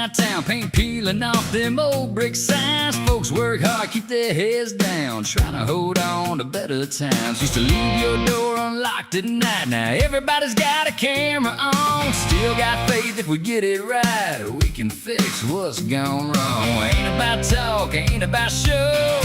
downtown, paint peeling off them old brick signs. Folks work hard, keep their heads down, trying to hold on to better times. Used to leave your door unlocked at night. Now everybody's got a camera on. Still got faith if we get it right, we can fix what's gone wrong. Ain't about talk, ain't about show.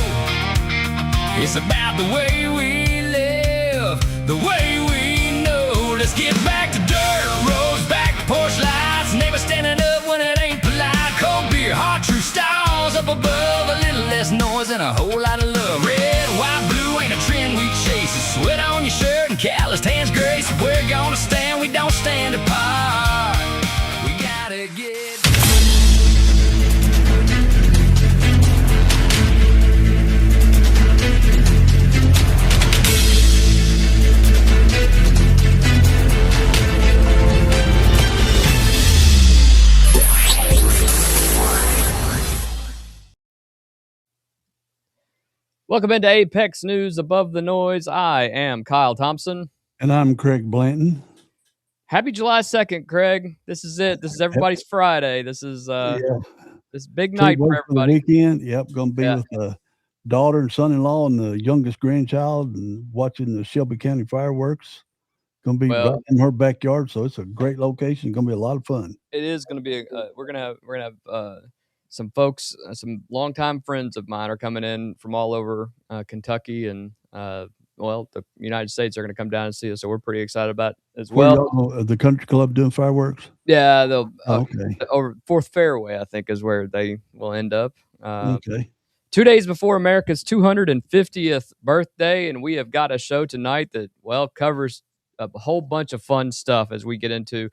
It's about the way we live, the way we know. Let's get back to dirt roads, back to porch lights. Never standing up when it ain't polite. Cold beer, hard true stars up above. A little less noise and a whole lot of love. Red, white, blue ain't a trend we chase. It's sweat on your shirt and calloused hands grace. If we're gonna stand, we don't stand apart. We gotta get Welcome into Apex News Above the Noise. I am Kyle Thompson. And I'm Craig Blanton. Happy July 2nd, Craig. This is it. This is everybody's Friday. This is this big night for everybody. For the weekend. Yep, going to be with the daughter and son-in-law and the youngest grandchild and watching the Shelby County fireworks. Going to be right in her backyard, so it's a great location. Going to be a lot of fun. It is going to be. We're gonna have some folks, some longtime friends of mine are coming in from all over Kentucky and, the United States are going to come down and see us. So we're pretty excited about it as well. The country club doing fireworks? Yeah, they'll over Fourth Fairway, I think, is where they will end up. Okay. 2 days before America's 250th birthday, and we have got a show tonight that, covers a whole bunch of fun stuff as we get into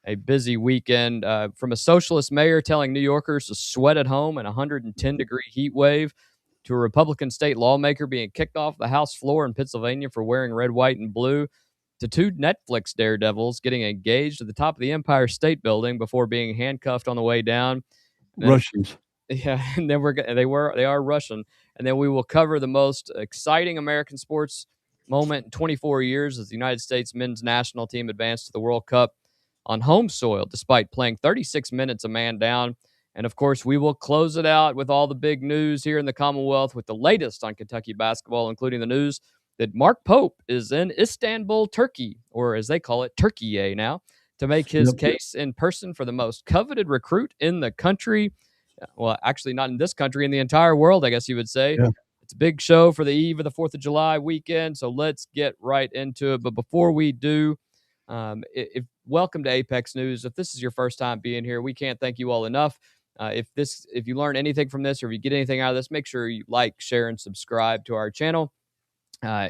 a busy weekend, from a socialist mayor telling New Yorkers to sweat at home in a 110-degree heat wave, to a Republican state lawmaker being kicked off the House floor in Pennsylvania for wearing red, white, and blue, to two Netflix daredevils getting engaged at the top of the Empire State Building before being handcuffed on the way down. Russians. Yeah, and then they are Russian. And then we will cover the most exciting American sports moment in 24 years as the United States men's national team advanced to the World Cup on home soil, despite playing 36 minutes a man down. And, of course, we will close it out with all the big news here in the Commonwealth with the latest on Kentucky basketball, including the news that Mark Pope is in Istanbul, Turkey, or as they call it, Turkey now, to make his case in person for the most coveted recruit in the country. Well, actually not in this country, in the entire world, I guess you would say. Yeah. It's a big show for the eve of the 4th of July weekend, so let's get right into it. But before we do, welcome to Apex News. If this is your first time being here, we can't thank you all enough. If you learn anything from this or if you get anything out of this, make sure you like, share, and subscribe to our channel.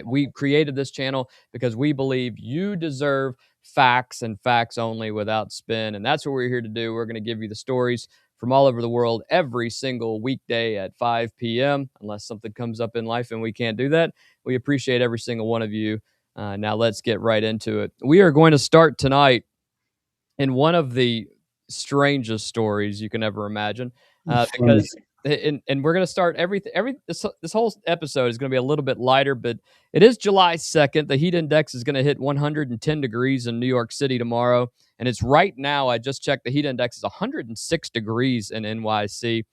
We created this channel because we believe you deserve facts and facts only without spin. And that's what we're here to do. We're going to give you the stories from all over the world every single weekday at 5 p.m. unless something comes up in life and we can't do that. We appreciate every single one of you. Now let's get right into it. We are going to start tonight in one of the strangest stories you can ever imagine, because and we're going to start this whole episode is going to be a little bit lighter, but it is July 2nd. The heat index is going to hit 110 degrees in New York City tomorrow, and it's right now, I just checked, the heat index is 106 degrees in NYC.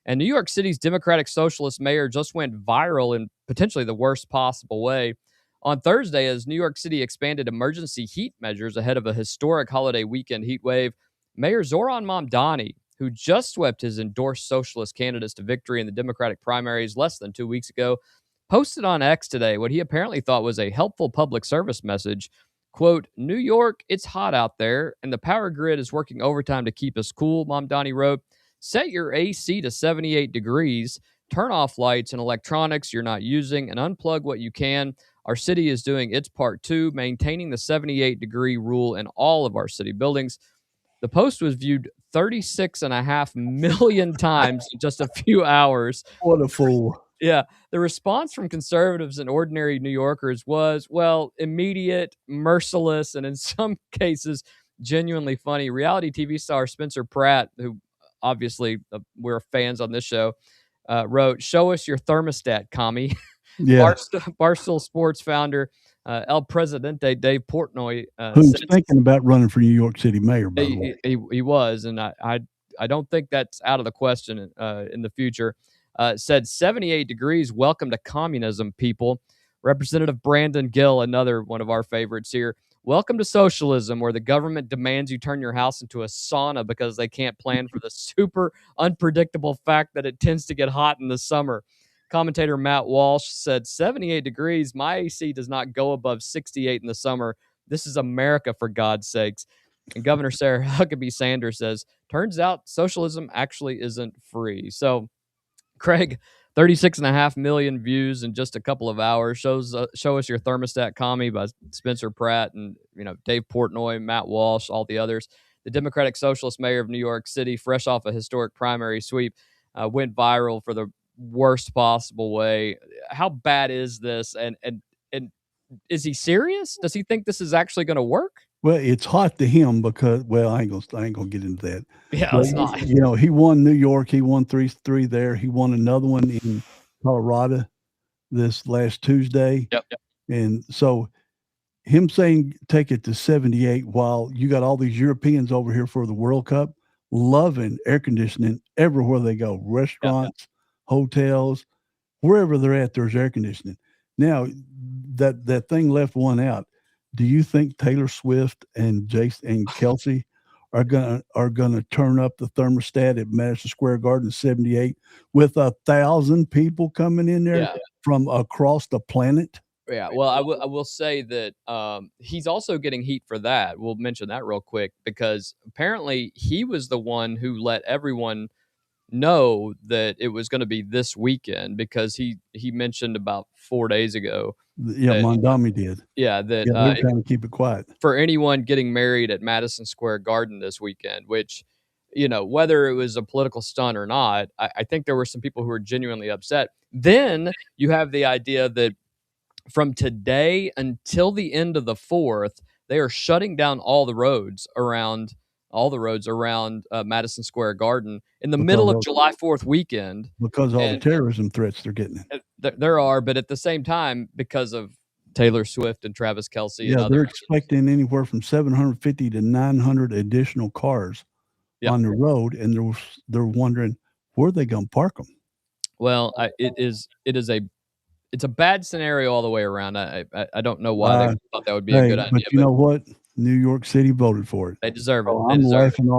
And New York City's Democratic Socialist mayor just went viral in potentially the worst possible way on Thursday as New York City expanded emergency heat measures ahead of a historic holiday weekend heat wave. Mayor Zoran Mamdani, who just swept his endorsed socialist candidates to victory in the Democratic primaries less than 2 weeks ago, posted on X today what he apparently thought was a helpful public service message. Quote, "New York, it's hot out there, and the power grid is working overtime to keep us cool," Mamdani wrote. "Set your AC to 78 degrees, turn off lights and electronics you're not using, and unplug what you can. Our city is doing its part too, maintaining the 78-degree rule in all of our city buildings." The post was viewed 36.5 million times in just a few hours. What a fool. Yeah. The response from conservatives and ordinary New Yorkers was, immediate, merciless, and in some cases, genuinely funny. Reality TV star Spencer Pratt, who obviously we're fans on this show, wrote, "Show us your thermostat, commie." Yeah. Barstool Sports founder El Presidente Dave Portnoy, who's thinking about running for New York City mayor, by the way. He was, and I I don't think that's out of the question in the future. Said 78 degrees. Welcome to communism, people. Representative Brandon Gill, another one of our favorites here. Welcome to socialism, where the government demands you turn your house into a sauna because they can't plan for the super unpredictable fact that it tends to get hot in the summer. Commentator Matt Walsh said 78 degrees. My AC does not go above 68 in the summer. This is America, for God's sakes. And Governor Sarah Huckabee Sanders says, turns out socialism actually isn't free. So, Craig, 36.5 million views in just a couple of hours. Show us your thermostat, commie, by Spencer Pratt and Dave Portnoy, Matt Walsh, all the others. The Democratic Socialist mayor of New York City, fresh off a historic primary sweep, went viral for the worst possible way. How bad is this? And is he serious? Does he think this is actually going to work? Well, it's hot to him because, well, I ain't gonna get into that. Yeah, But, it's not. he won New York. He won three there. He won another one in Colorado this last Tuesday. Yep. And so him saying take it to 78 while you got all these Europeans over here for the World Cup loving air conditioning everywhere they go, restaurants, hotels, wherever they're at, there's air conditioning. Now, that thing left one out. Do you think Taylor Swift and Jason and Kelsey are gonna turn up the thermostat at Madison Square Garden 78 with 1,000 people coming in there from across the planet? Yeah, well, I will say that he's also getting heat for that. We'll mention that real quick because apparently he was the one who let everyone know that it was going to be this weekend because he mentioned about 4 days ago. Yeah, Mamdani did. Yeah, that they're trying to keep it quiet. For anyone getting married at Madison Square Garden this weekend, which, whether it was a political stunt or not, I think there were some people who were genuinely upset. Then you have the idea that from today until the end of the 4th, they are shutting down all the roads around Madison Square Garden in the middle of July 4th weekend. Because of all the terrorism threats they're getting. There are, but at the same time, because of Taylor Swift and Travis Kelce. Yeah, they're expecting anywhere from 750 to 900 additional cars on the road, and they're wondering where they going to park them. Well, it's a bad scenario all the way around. I don't know why they thought that would be a good idea. But you know what? New York City voted for it. They deserve it. I'm laughing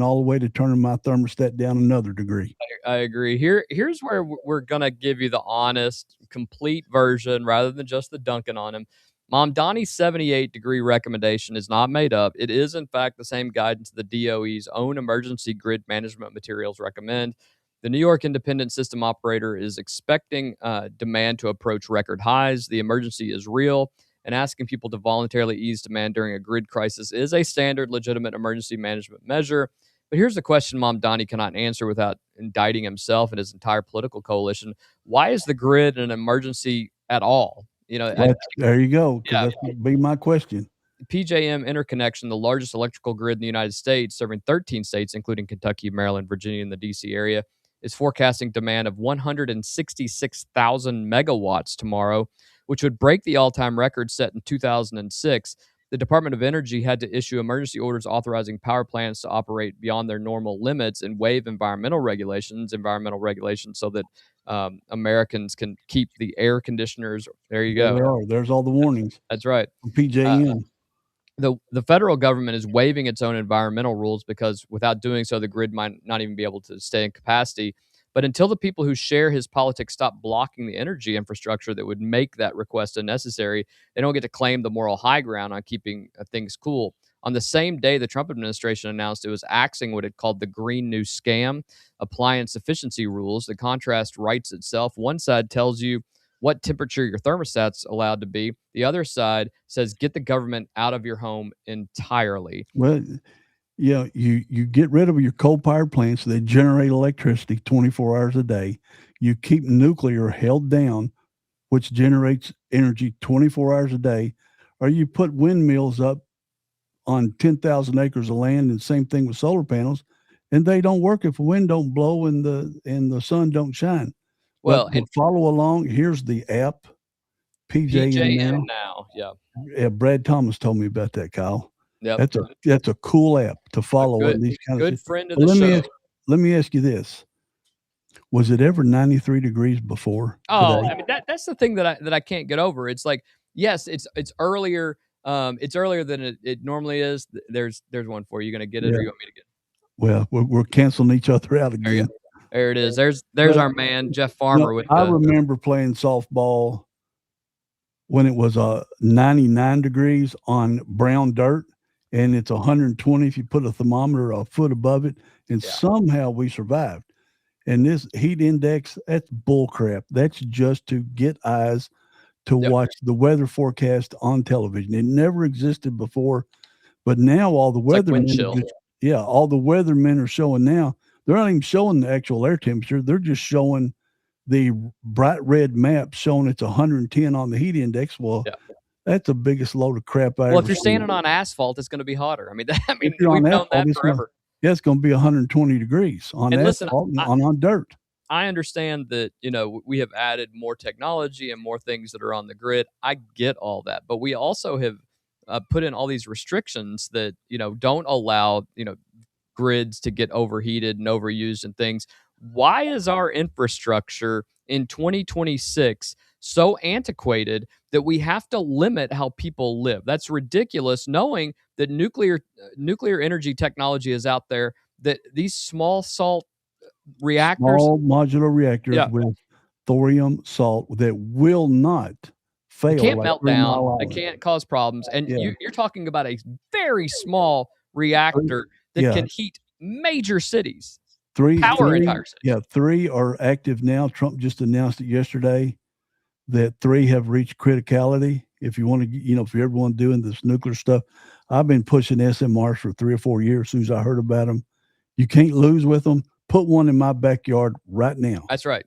all the way to turning my thermostat down another degree. I agree. Here's where we're gonna give you the honest, complete version rather than just the dunking on him. Mamdani's 78-degree recommendation is not made up. It is, in fact, the same guidance the DOE's own emergency grid management materials recommend. The New York Independent System Operator is expecting demand to approach record highs. The emergency is real, and asking people to voluntarily ease demand during a grid crisis is a standard, legitimate emergency management measure. But here's the question Mamdani cannot answer without indicting himself and his entire political coalition. Why is the grid an emergency at all? There you go. That would be my question. PJM Interconnection, the largest electrical grid in the United States, serving 13 states, including Kentucky, Maryland, Virginia, and the D.C. area, is forecasting demand of 166,000 megawatts tomorrow, which would break the all-time record set in 2006. The Department of Energy had to issue emergency orders authorizing power plants to operate beyond their normal limits and waive environmental regulations so that Americans can keep the air conditioners. There you go. There's all the warnings. That's right. From PJM. The federal government is waiving its own environmental rules because without doing so, the grid might not even be able to stay in capacity. But until the people who share his politics stop blocking the energy infrastructure that would make that request unnecessary, they don't get to claim the moral high ground on keeping things cool. On the same day, the Trump administration announced it was axing what it called the Green New Scam, appliance efficiency rules. The contrast writes itself. One side tells you what temperature your thermostat's allowed to be. The other side says get the government out of your home entirely. Well, you get rid of your coal-fired plants that generate electricity 24 hours a day. You keep nuclear held down, which generates energy 24 hours a day, or you put windmills up on 10,000 acres of land, and same thing with solar panels, and they don't work if the wind don't blow and the sun don't shine. Well, and follow along. Here's the app, PJM now. Yeah. Yeah, Brad Thomas told me about that, Kyle. Yep. That's a cool app to follow on these kind of good things. friend of the show. Let me ask you this: was it ever 93 degrees before Oh, today? I mean that's the thing that I can't get over. It's like, yes, it's earlier. It's earlier than it normally is. There's one for you. You gonna get it, or you want me to get it? Well, we're canceling each other out again. There it is. There's our man Jeff Farmer with I remember playing softball when it was 99 degrees on brown dirt, and it's 120 if you put a thermometer a foot above it, and somehow we survived. And this heat index, that's bull crap. That's just to get eyes to watch the weather forecast on television. It never existed before, but now all the weathermen, all the weathermen are showing now. They're not even showing the actual air temperature. They're just showing the bright red map showing it's 110 on the heat index. Well, that's the biggest load of crap I ever if you're standing on asphalt, it's going to be hotter. I mean, we've known that forever. It's going to be 120 degrees on asphalt on dirt. I understand that, we have added more technology and more things that are on the grid. I get all that, but we also have put in all these restrictions that, don't allow, grids to get overheated and overused and things. Why is our infrastructure in 2026 so antiquated that we have to limit how people live? That's ridiculous, knowing that nuclear energy technology is out there, that these small modular reactors with thorium salt that will not fail. They can't melt down. They can't cause problems. And you're talking about a very small reactor that can heat major cities. Power entire cities. Yeah, 3 are active now. Trump just announced it yesterday that 3 have reached criticality. If you want to, if you're everyone doing this nuclear stuff, I've been pushing SMRs for 3 or 4 years. As soon as I heard about them, you can't lose with them. Put one in my backyard right now. That's right.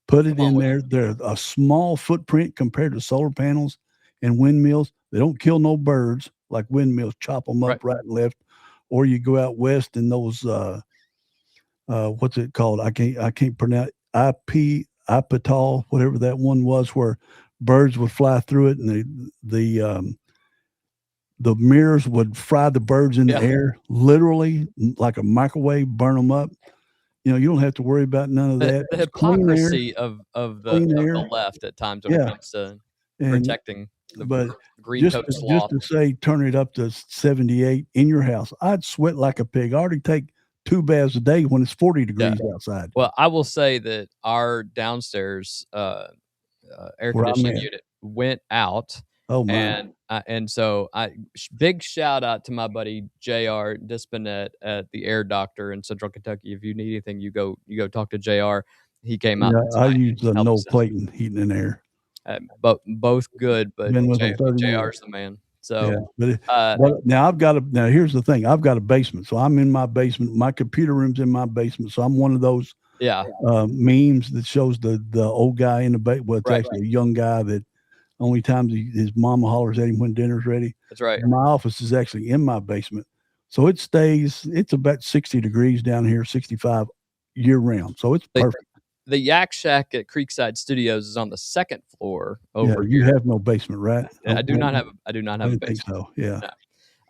Put it in there. They're a small footprint compared to solar panels and windmills. They don't kill no birds like windmills, chop them up right and left. Or you go out west and those, what's it called? I can't pronounce Ipetal, whatever that one was, where birds would fly through it and the mirrors would fry the birds in the air, literally like a microwave, burn them up. You don't have to worry about none of that. The hypocrisy of the left at times when it comes to protecting the green coat sloth. Just to say, turn it up to 78 in your house. I'd sweat like a pig. I already take 2 baths a day when it's 40 degrees outside. Well, I will say that our downstairs air conditioning unit went out. Oh my! And so big shout out to my buddy JR Dispinet at the Air Doctor in Central Kentucky. If you need anything, you go talk to JR. He came out. I use the Noel Clayton heating and air. But both good, but JR's the man. So, but now here's the thing. I've got a basement, so I'm in my basement. My computer room's in my basement, so I'm one of those memes that shows the old guy in the basement. Well, it's actually a young guy that only times his mama hollers at him when dinner's ready. That's right. And my office is actually in my basement, so it's about 60 degrees down here, 65 year round. So it's perfect. The Yak Shack at Creekside Studios is on the 2nd floor over here. You have no basement, right? I do not have a basement. Think so. Yeah.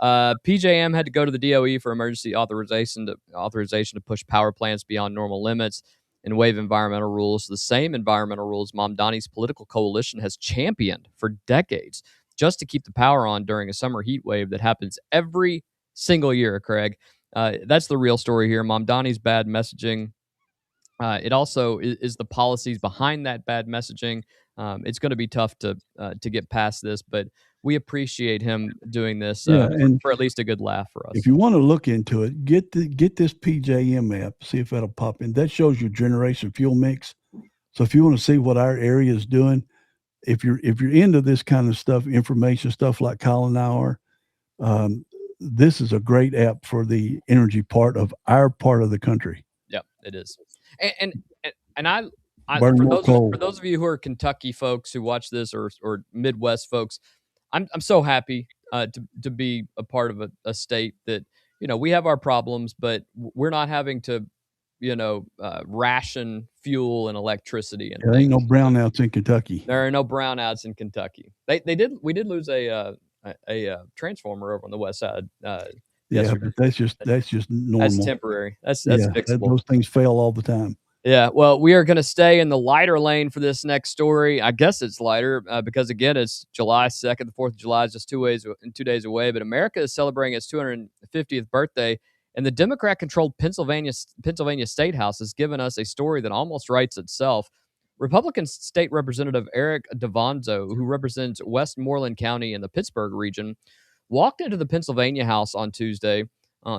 No. PJM had to go to the DOE for emergency authorization to push power plants beyond normal limits and waive environmental rules. The same environmental rules Mamdani's political coalition has championed for decades, just to keep the power on during a summer heat wave that happens every single year, Craig. That's the real story here. Mamdani's bad messaging. It also is the policies behind that bad messaging. It's going to be tough to get past this, but we appreciate him doing this for at least a good laugh for us. If you want to look into it, get this PJM app, see if that'll pop in. That shows your generation fuel mix. So if you want to see what our area is doing, if you're into this kind of stuff, information stuff like Kyle and I are, this is a great app for the energy part of our part of the country. Yeah, it is. And for those of you who are Kentucky folks who watch this or Midwest folks, I'm so happy to be a part of a state that, we have our problems, but we're not having to, ration fuel and electricity. And there ain't no brownouts in Kentucky. There are no brownouts in Kentucky. We did lose a a transformer over on the west side. Yeah, Yesterday. but that's just normal. That's temporary. That's Yeah, fixable. those things fail all the time. Yeah, well, we are going to stay in the lighter lane for this next story. I guess it's lighter because, again, it's July 2nd. The 4th of July is just 2 days away. But America is celebrating its 250th birthday, and the Democrat-controlled Pennsylvania State House has given us a story that almost writes itself. Republican State Representative Eric DeVonzo, who represents Westmoreland County in the Pittsburgh region, walked into the Pennsylvania House on Tuesday,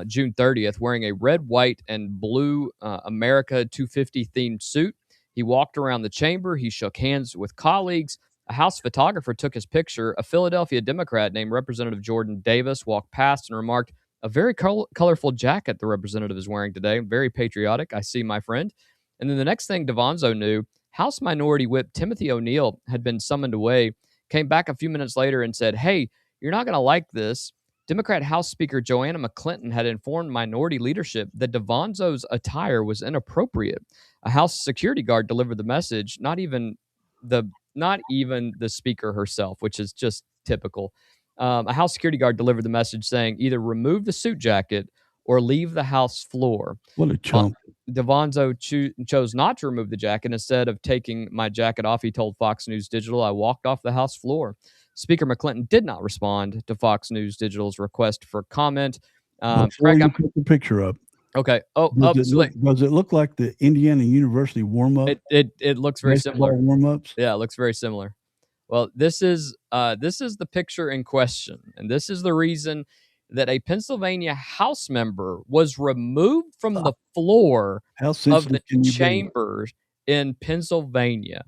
June 30th, wearing a red, white, and blue America 250 themed suit. He walked around the chamber. He shook hands with colleagues. A House photographer took his picture. A Philadelphia Democrat named Representative Jordan Davis walked past and remarked, "A very colorful jacket the representative is wearing today. Very patriotic. I see, my friend." And then the next thing DeVonzo knew, House Minority Whip Timothy O'Neill had been summoned away, came back a few minutes later and said, "Hey, you're not going to like this. Democrat House Speaker Joanna McClinton had informed minority leadership that DeVonzo's attire was inappropriate." A House security guard delivered the message, not even the speaker herself, which is just typical. A House security guard delivered the message saying, "Either remove the suit jacket or leave the House floor." What a chump. DeVonzo chose not to remove the jacket. Instead of taking my jacket off, he told Fox News Digital, "I walked off the House floor." Speaker McClinton did not respond to Fox News Digital's request for comment. Before you put the picture up. Okay. Does it look like the Indiana University warm-up? It looks very similar. Warm-ups? Yeah, it looks very similar. Well, this is the picture in question, and this is the reason that a Pennsylvania House member was removed from the floor of the chamber in Pennsylvania,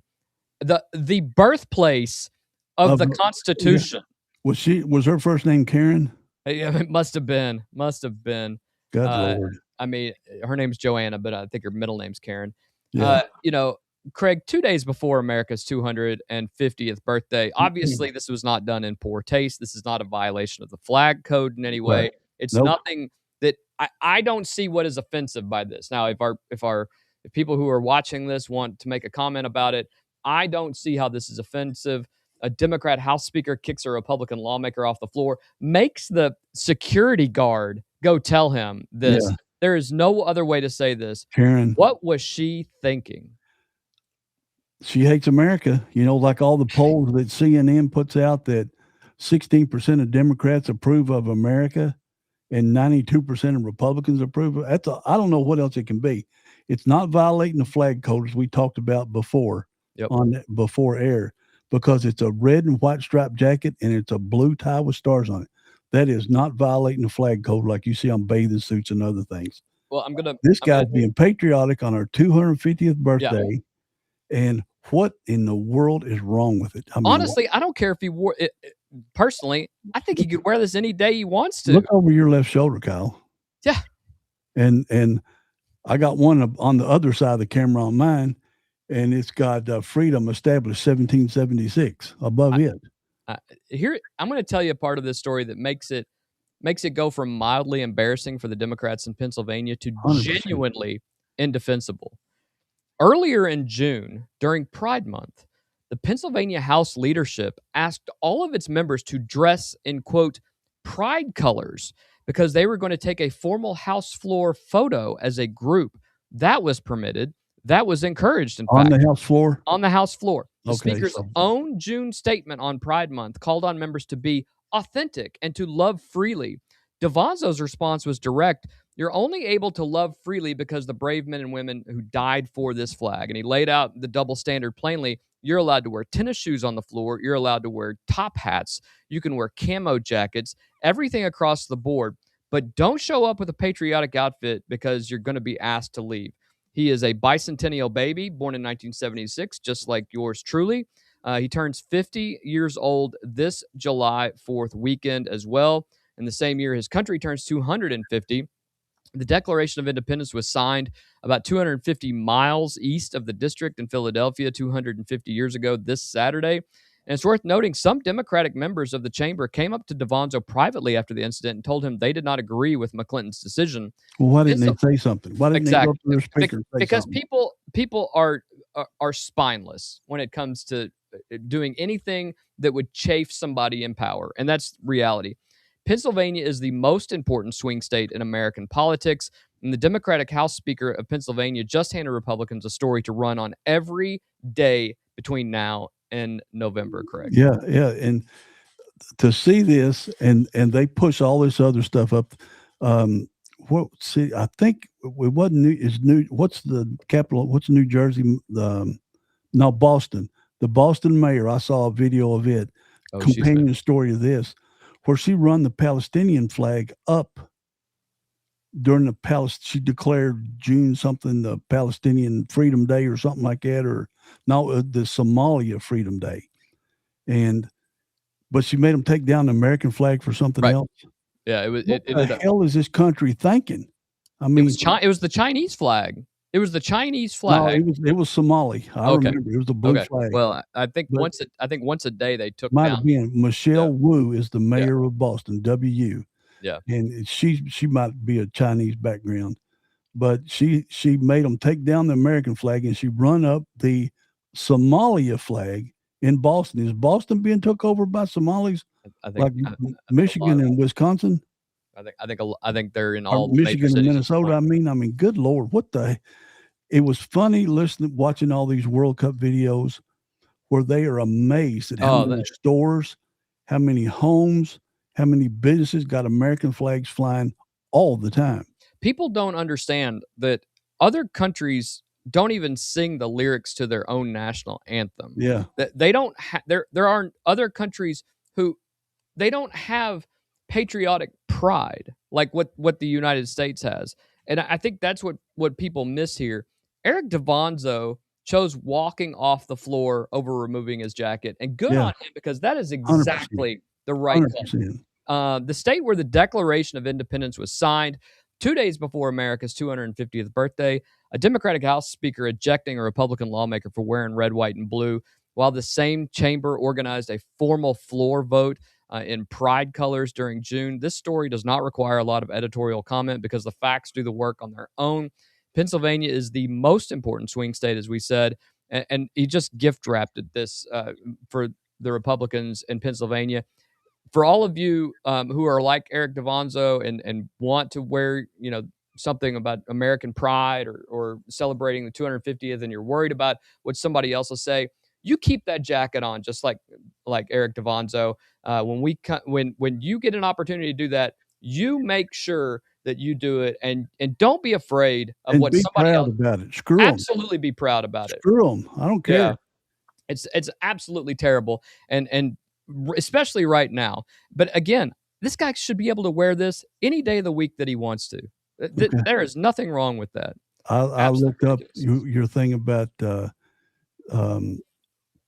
the birthplace of the Constitution. Yeah. Was her first name Karen? Yeah, it must have been. God Lord. I mean, her name's Joanna, but I think her middle name's Karen. Yeah. Craig, 2 days before America's 250th birthday, obviously this was not done in poor taste. This is not a violation of the flag code in any way. Right. It's nothing that I don't see what is offensive by this. Now, if people who are watching this want to make a comment about it, I don't see how this is offensive. A Democrat House Speaker kicks a Republican lawmaker off the floor, makes the security guard go tell him this. Yeah. There is no other way to say this. Karen, what was she thinking? She hates America. Like all the polls that CNN puts out that 16% of Democrats approve of America and 92% of Republicans approve of it. I don't know what else it can be. It's not violating the flag code, as we talked about before before air, because it's a red and white striped jacket and it's a blue tie with stars on it. That is not violating the flag code like you see on bathing suits and other things. Well, This guy's being patriotic on our 250th birthday. Yeah. And what in the world is wrong with it? Honestly, I don't care if he wore it. Personally, I think he could wear this any day he wants to. Look over your left shoulder, Kyle. Yeah. And I got one on the other side of the camera on mine, and it's got freedom established 1776 above it. Here, I'm going to tell you a part of this story that makes it go from mildly embarrassing for the Democrats in Pennsylvania to 100%. Genuinely indefensible. Earlier in June, during Pride Month, the Pennsylvania House leadership asked all of its members to dress in, quote, pride colors because they were going to take a formal House floor photo as a group. That was permitted. That was encouraged, in fact. On the House floor? On the House floor. The Speaker's own June statement on Pride Month called on members to be authentic and to love freely. DeVonzo's response was direct. You're only able to love freely because the brave men and women who died for this flag. And he laid out the double standard plainly. You're allowed to wear tennis shoes on the floor. You're allowed to wear top hats. You can wear camo jackets, everything across the board. But don't show up with a patriotic outfit because you're going to be asked to leave. He is a bicentennial baby, born in 1976, just like yours truly. He turns 50 years old this July 4th weekend as well. In the same year, his country turns 250. The Declaration of Independence was signed about 250 miles east of the district in Philadelphia 250 years ago this Saturday. And it's worth noting some Democratic members of the chamber came up to DeVonzo privately after the incident and told him they did not agree with McClinton's decision. Well, why didn't they say something? Why didn't they go up to their speaker and say because something? people are are spineless when it comes to doing anything that would chafe somebody in power, and that's reality. Pennsylvania is the most important swing state in American politics, and the Democratic House Speaker of Pennsylvania just handed Republicans a story to run on every day between now and November, Craig. Yeah, and to see this, and they push all this other stuff up. I think it wasn't new. What's the capital? What's New Jersey? No, Boston. The Boston mayor. I saw a video of it. Companion story of this, where she run the Palestinian flag up during she declared June something, the Palestinian Freedom Day or something like that, or no, the Somalia Freedom Day, but she made them take down the American flag for something else. Yeah, it was. What the hell is this country thinking? I mean, it was the Chinese flag. It was the Chinese flag. No, it was Somali. I remember it was the blue flag. Well, I think once a day they took might down. Have been Michelle Wu is the mayor of Boston. WU. Yeah, and she might be a Chinese background, but she made them take down the American flag, and she run up the Somalia flag in Boston. Is Boston being took over by Somalis? I think Michigan and Wisconsin. I think they're in all Michigan and Minnesota. I mean, good Lord, what the? It was funny watching all these World Cup videos where they are amazed at how many stores, how many homes, how many businesses got American flags flying all the time. People don't understand that other countries don't even sing the lyrics to their own national anthem. Yeah, they don't. There are other countries who they don't have patriotic pride like what the United States has, and I think that's what people miss here. Eric DeVonzo chose walking off the floor over removing his jacket, and good on him, because that is exactly 100%. The right call. The state where the Declaration of Independence was signed 2 days before America's 250th birthday, a Democratic House Speaker ejecting a Republican lawmaker for wearing red, white, and blue, while the same chamber organized a formal floor vote in pride colors during June. This story does not require a lot of editorial comment because the facts do the work on their own. Pennsylvania is the most important swing state, as we said, and he just gift-wrapped this for the Republicans in Pennsylvania. For all of you who are like Eric DeVonzo and want to wear, something about American pride or celebrating the 250th, and you're worried about what somebody else will say, you keep that jacket on, just like Eric DeVonzo. When you get an opportunity to do that, you make sure that you do it, and don't be afraid of what somebody else. Be proud about it. Screw them. Absolutely be proud about it. Screw them. I don't care. Yeah. It's absolutely terrible, and especially right now. But again, this guy should be able to wear this any day of the week that he wants to. There is nothing wrong with that. I looked up your thing about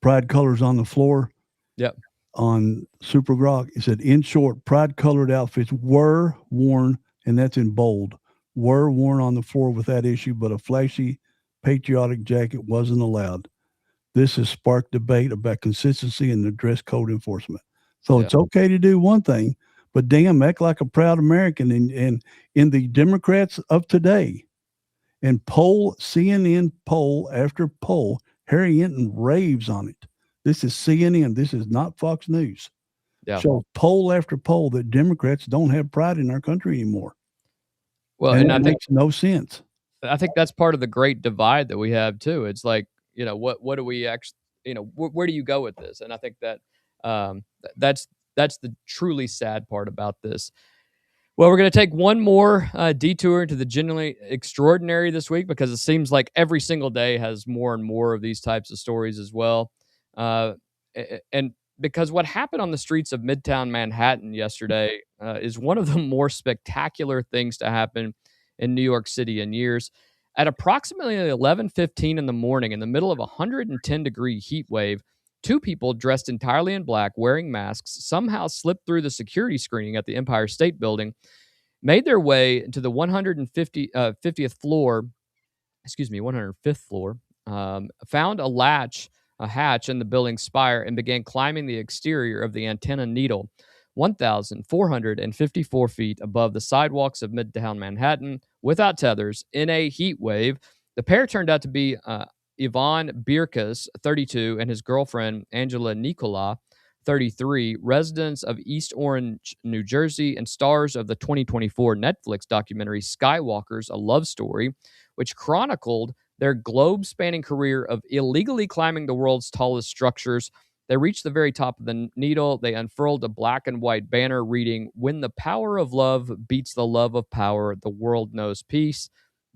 pride colors on the floor. Yep. On Super Grok, it said, in short, pride-colored outfits were worn, and that's in bold, were worn on the floor without issue, but a flashy, patriotic jacket wasn't allowed. This has sparked debate about consistency in the dress code enforcement. So it's okay to do one thing, but damn, act like a proud American. And in the Democrats of today, and CNN poll after poll, Harry Enton raves on it. This is CNN. This is not Fox News. Yeah. So poll after poll that Democrats don't have pride in our country anymore. Well, and that makes no sense. I think that's part of the great divide that we have too. It's like, what do we actually, where do you go with this? And I think that that's the truly sad part about this. Well, we're going to take one more detour into the genuinely extraordinary this week, because it seems like every single day has more and more of these types of stories as well. And because what happened on the streets of Midtown Manhattan yesterday is one of the more spectacular things to happen in New York City in years. At approximately 11:15 in the morning, in the middle of a 110-degree heat wave, two people dressed entirely in black, wearing masks, somehow slipped through the security screening at the Empire State Building, made their way into the 105th floor, found a hatch in the building's spire, and began climbing the exterior of the Antenna Needle, 1,454 feet above the sidewalks of Midtown Manhattan, without tethers, in a heat wave. The pair turned out to be Ivan Birkas, 32, and his girlfriend, Angela Nikola, 33, residents of East Orange, New Jersey, and stars of the 2024 Netflix documentary Skywalkers, A Love Story, which chronicled their globe-spanning career of illegally climbing the world's tallest structures. They reached the very top of the needle. They unfurled a black and white banner reading, "When the power of love beats the love of power, the world knows peace."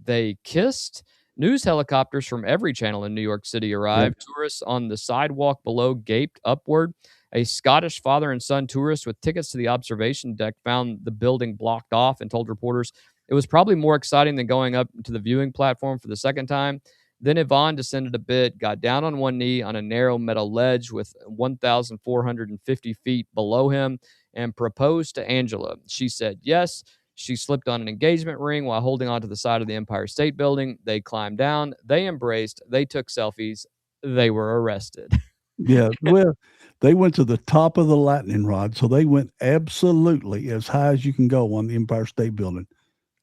They kissed. News helicopters from every channel in New York City arrived. Yeah. Tourists on the sidewalk below gaped upward. A Scottish father and son tourist with tickets to the observation deck found the building blocked off and told reporters it was probably more exciting than going up to the viewing platform for the second time. Then Yvonne descended a bit, got down on one knee on a narrow metal ledge with 1,450 feet below him, and proposed to Angela. She said yes. She slipped on an engagement ring while holding onto the side of the Empire State Building. They climbed down. They embraced. They took selfies. They were arrested. Yeah, well, they went to the top of the lightning rod, so they went absolutely as high as you can go on the Empire State Building,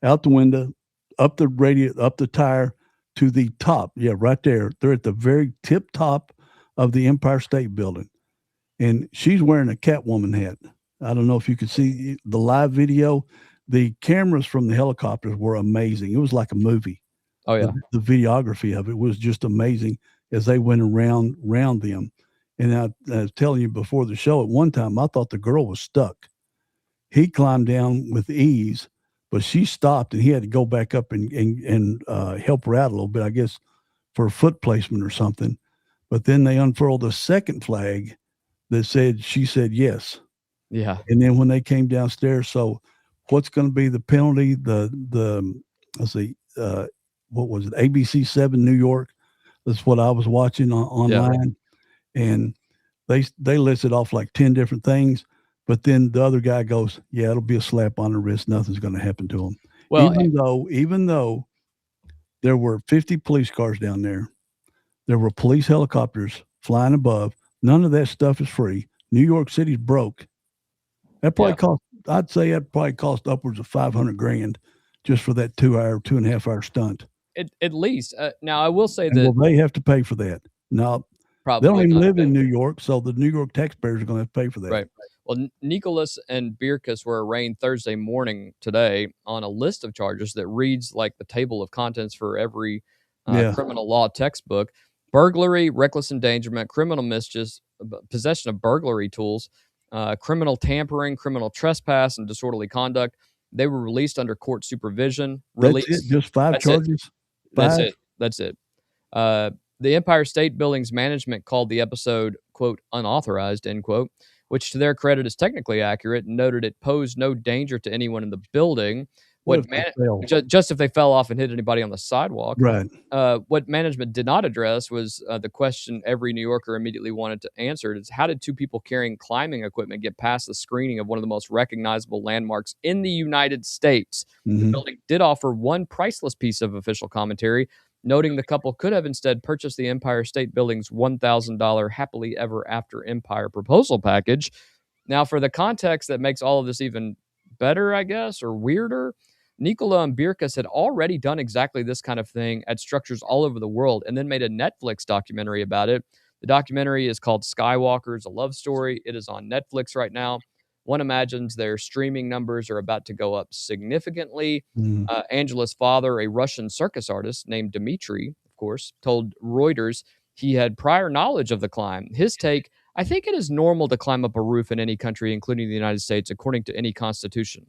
out the window, up the radio, up the tire to the top. Yeah, right there. They're at the very tip top of the Empire State Building, and she's wearing a Catwoman hat. I don't know if you could see the live video. The cameras from the helicopters were amazing. It was like a movie. Oh, yeah. The videography of it was just amazing as they went around them. And I was telling you before the show, at one time, I thought the girl was stuck. He climbed down with ease, but she stopped, and he had to go back up and help her out a little bit, I guess, for foot placement or something. But then they unfurled a second flag that said, she said yes. Yeah. And then when they came downstairs, so what's going to be the penalty? Let's see, what was it? ABC 7 New York. That's what I was watching online. Yeah. And they listed off like 10 different things. But then the other guy goes, yeah, it'll be a slap on the wrist. Nothing's going to happen to him. Well, even though there were 50 police cars down there, there were police helicopters flying above. None of that stuff is free. New York City's broke. That probably I'd say that probably cost upwards of $500,000 just for that 2.5 hour stunt. At least. Now, I will say that they have to pay for that. Now, probably they don't even live in New York, so the New York taxpayers are going to have to pay for that. Right. Well, Nicholas and Birkas were arraigned Thursday morning today on a list of charges that reads like the table of contents for every criminal law textbook: burglary, reckless endangerment, criminal mischief, possession of burglary tools, criminal tampering, criminal trespass, and disorderly conduct. They were released under court supervision. That's it? Just 5 charges? That's it. The Empire State Building's management called the episode, quote, unauthorized, end quote, which to their credit is technically accurate, and noted it posed no danger to anyone in the building. Just if they fell off and hit anybody on the sidewalk. Right. What management did not address was the question every New Yorker immediately wanted to answer. Is how did 2 people carrying climbing equipment get past the screening of one of the most recognizable landmarks in the United States? Mm-hmm. The building did offer one priceless piece of official commentary, noting the couple could have instead purchased the Empire State Building's $1,000 happily ever after Empire proposal package. Now, for the context that makes all of this even better, I guess, or weirder, Nikola and Birkas had already done exactly this kind of thing at structures all over the world and then made a Netflix documentary about it. The documentary is called Skywalkers, A Love Story. It is on Netflix right now. One imagines their streaming numbers are about to go up significantly. Angela's father, a Russian circus artist named Dmitry, of course, told Reuters he had prior knowledge of the climb. His take, I think it is normal to climb up a roof in any country, including the United States, according to any constitution.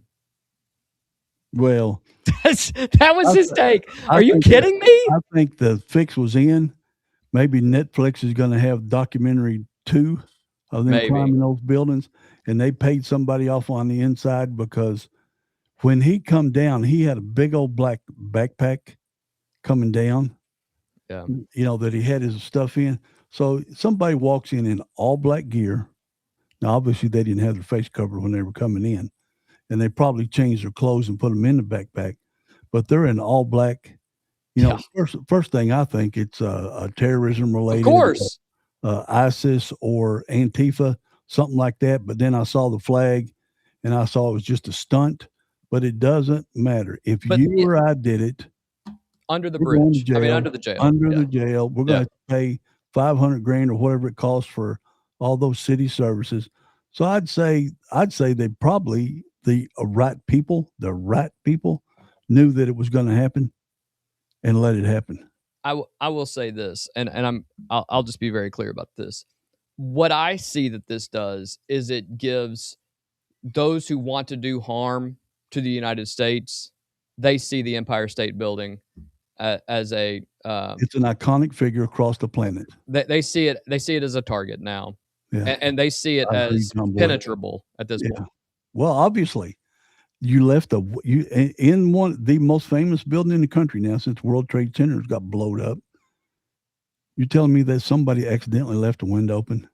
Well, that was his take. Are you kidding me? I think the fix was in. Maybe Netflix is going to have documentary 2 of them climbing those buildings, and they paid somebody off on the inside because when he come down, he had a big old black backpack coming down. Yeah, that he had his stuff in. So somebody walks in all black gear. Now, obviously, they didn't have their face covered when they were coming in. And they probably changed their clothes and put them in the backpack, but they're in all black. First thing I think it's a terrorism related, of course, ISIS or Antifa, something like that. But then I saw the flag, and I saw it was just a stunt. But it doesn't matter if you or I did it. under the We're going to bridge. jail. I mean, under the jail. Under the jail. We're going to pay $500,000 or whatever it costs for all those city services. So I'd say they probably the right people knew that it was going to happen and let it happen. I will say this, and I'll just be very clear about this. What I see that this does is it gives those who want to do harm to the United States, they see the Empire State Building as a it's an iconic figure across the planet. They see it as a target now, and they see it as penetrable at this point. Well, obviously, you left in the most famous building in the country now since World Trade Center's got blown up. You're telling me that somebody accidentally left a window open?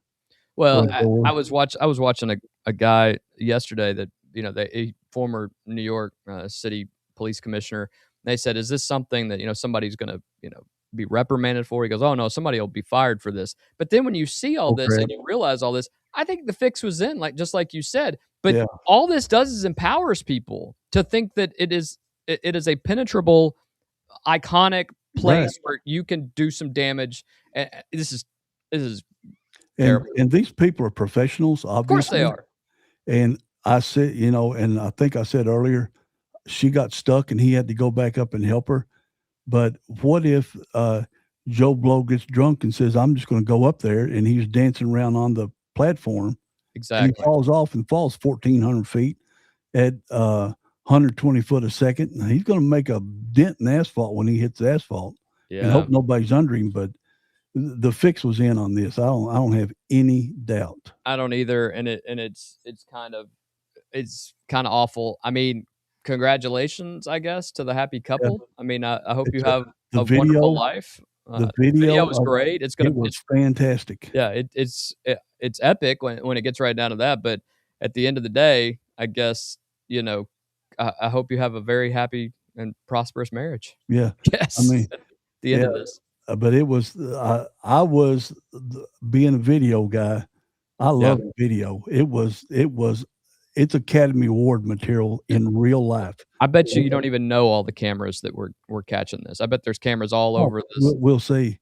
Well, I was watching a guy yesterday that a former New York City police commissioner. They said, "Is this something that somebody's going to be reprimanded for?" He goes, "Oh no, somebody will be fired for this." But then when you see all this and you realize all this, I think the fix was in, just like you said. But all this does is empowers people to think that it is a penetrable, iconic place where you can do some damage. And this is terrible. And these people are professionals, obviously. Of course they are. And I said, and I think I said earlier, she got stuck and he had to go back up and help her. But what if Joe Blow gets drunk and says, "I'm just going to go up there," and he's dancing around on the platform. Exactly. And he falls off and falls 1,400 feet at 120 foot a second. And he's going to make a dent in asphalt when he hits the asphalt. And hope nobody's under him. But the fix was in on this. I don't have any doubt. I don't either. And it's kind of awful. I mean, congratulations, I guess, to the happy couple. Yeah. I mean, I hope you have a wonderful life. The video was great. It was fantastic. Yeah, it's epic when it gets right down to that. But at the end of the day, I guess I hope you have a very happy and prosperous marriage. Yeah. Yes. I mean, at the end of this. But it was I was being a video guy. I love video. It's Academy Award material in real life. I bet you don't even know all the cameras that were catching this. I bet there's cameras all over this. We'll see.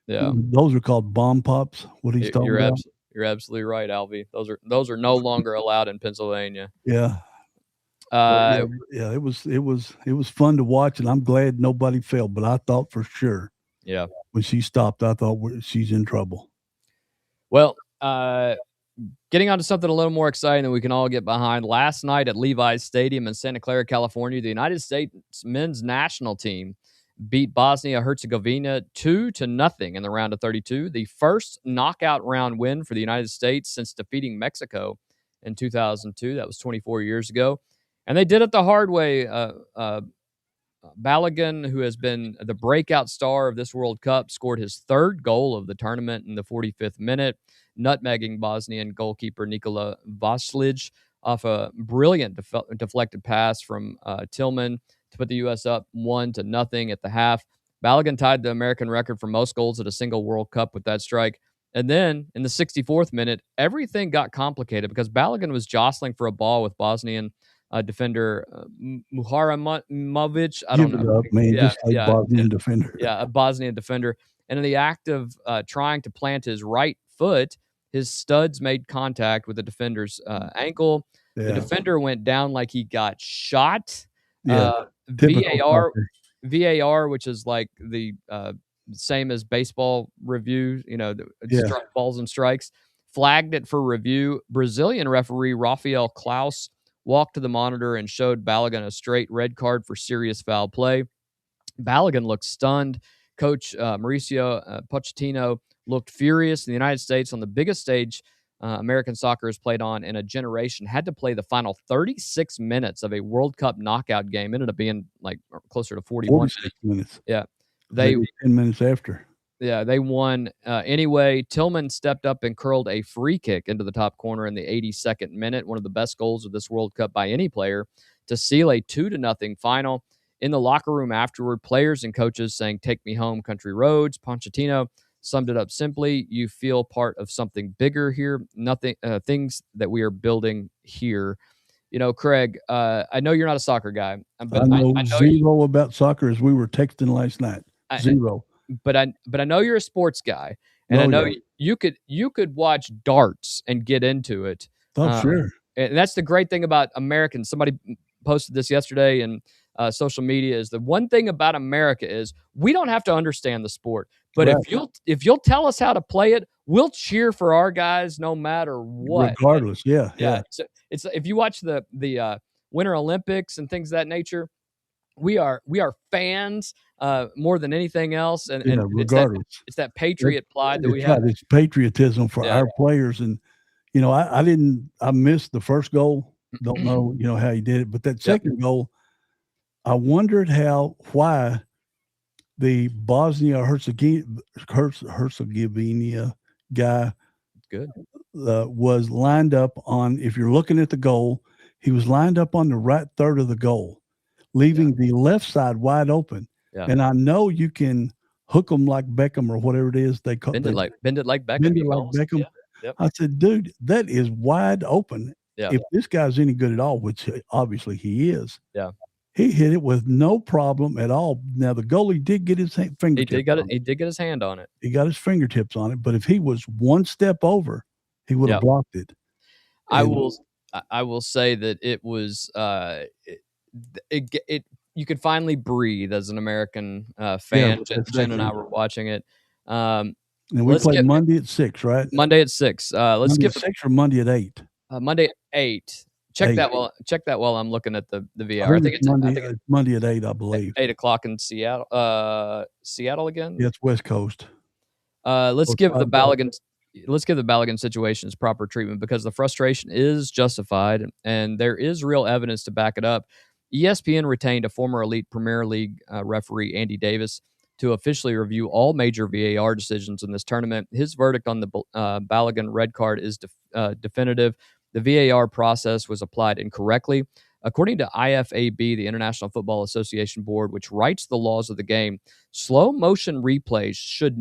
Yeah, those are called bomb pops. What he's talking about. You're absolutely right, Alvy. Those are no longer allowed in Pennsylvania. Yeah. It was fun to watch, and I'm glad nobody fell. But I thought for sure. Yeah. When she stopped, I thought she's in trouble. Well, getting on to something a little more exciting that we can all get behind. Last night at Levi's Stadium in Santa Clara, California, the United States men's national team beat Bosnia-Herzegovina 2-0 in the round of 32, the first knockout round win for the United States since defeating Mexico in 2002. That was 24 years ago. And they did it the hard way. Balogun, who has been the breakout star of this World Cup, scored his third goal of the tournament in the 45th minute, nutmegging Bosnian goalkeeper Nikola Vasilic off a brilliant deflected pass from Tillman to put the U.S. up 1-0 at the half. Balogun tied the American record for most goals at a single World Cup with that strike. And then in the 64th minute, everything got complicated because Balogun was jostling for a ball with Bosnian defender Muharamovic. I don't know. Bosnian defender. Yeah, a Bosnian defender. And in the act of trying to plant his right foot, his studs made contact with the defender's ankle. Yeah. The defender went down like he got shot. Yeah. VAR, which is like the same as baseball review, balls and strikes, flagged it for review. Brazilian referee Rafael Klaus walked to the monitor and showed Balogun a straight red card for serious foul play. Balogun looked stunned. Coach Mauricio Pochettino looked furious. The United States, on the biggest stage American soccer has played on in a generation, had to play the final 36 minutes of a World Cup knockout game. It ended up being like closer to 41 minutes. Yeah. They 10 minutes after. Yeah, they won. Anyway, Tillman stepped up and curled a free kick into the top corner in the 82nd minute, one of the best goals of this World Cup by any player, to seal a 2-0 final. In the locker room afterward, players and coaches saying, "Take me home, country roads." Pochettino summed it up simply: "You feel part of something bigger here. Things that we are building here." Craig, I know you're not a soccer guy, but I know, I know zero about soccer as we were texting last night. Zero. but I know you're a sports guy, and I Oh, know yeah. you could watch darts and get into it. Oh, sure. And that's the great thing about Americans. Somebody posted this yesterday in social media. Is the one thing about America is we don't have to understand the sport, but Right. if you'll tell us how to play it, we'll cheer for our guys no matter what. Regardless, yeah. So it's if you watch the Winter Olympics and things of that nature, we are fans more than anything else, and regardless. it's that patriot pride that we have. It's patriotism for our players, and I missed the first goal. Don't know how he did it, but that second goal, I wondered why the Bosnia Herzegovina guy was lined up on. If you're looking at the goal, he was lined up on the right third of the goal, leaving the left side wide open. Yeah. And I know you can hook them like Beckham or whatever it is they call bend it like Beckham. Bend it like Beckham. Yep. I said, dude, that is wide open. Yeah. If this guy's any good at all, which obviously he is, he hit it with no problem at all. Now the goalie did get his fingertips. He did get his hand on it. He got his fingertips on it. But if he was one step over, he would have blocked it. I will say that it was you could finally breathe as an American fan. Jen and I were watching it. And we played Monday at 6, right? Monday at 6. Let's skip 6 or Monday at 8. Monday at 8. Check that while I'm looking at the VR. I think it's Monday at 8, I believe. 8 o'clock in Seattle. Seattle again? Yeah, it's West Coast. Let's give the Balogun situations proper treatment because the frustration is justified and there is real evidence to back it up. ESPN retained a former elite Premier League referee, Andy Davis, to officially review all major VAR decisions in this tournament. His verdict on the Balogun red card is definitive. The VAR process was applied incorrectly. According to IFAB, the International Football Association Board, which writes the laws of the game, slow motion replays should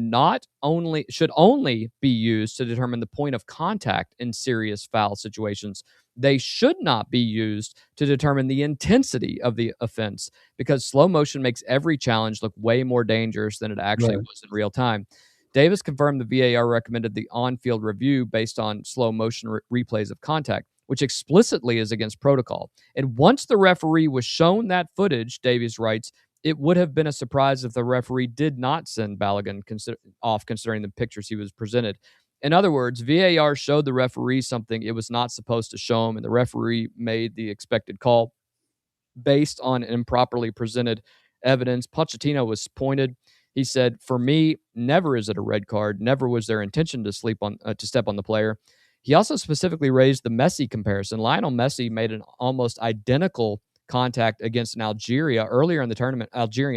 only be used to determine the point of contact in serious foul situations. They should not be used to determine the intensity of the offense because slow motion makes every challenge look way more dangerous than it actually was in real time. Davis confirmed the VAR recommended the on-field review based on slow motion replays of contact, which explicitly is against protocol. And once the referee was shown that footage, Davies writes, it would have been a surprise if the referee did not send Balogun off considering the pictures he was presented. In other words, VAR showed the referee something it was not supposed to show him, and the referee made the expected call based on improperly presented evidence. Pochettino was pointed. He said, for me, never is it a red card. Never was their intention to step on the player. He also specifically raised the Messi comparison. Lionel Messi made an almost identical contact against an Algerian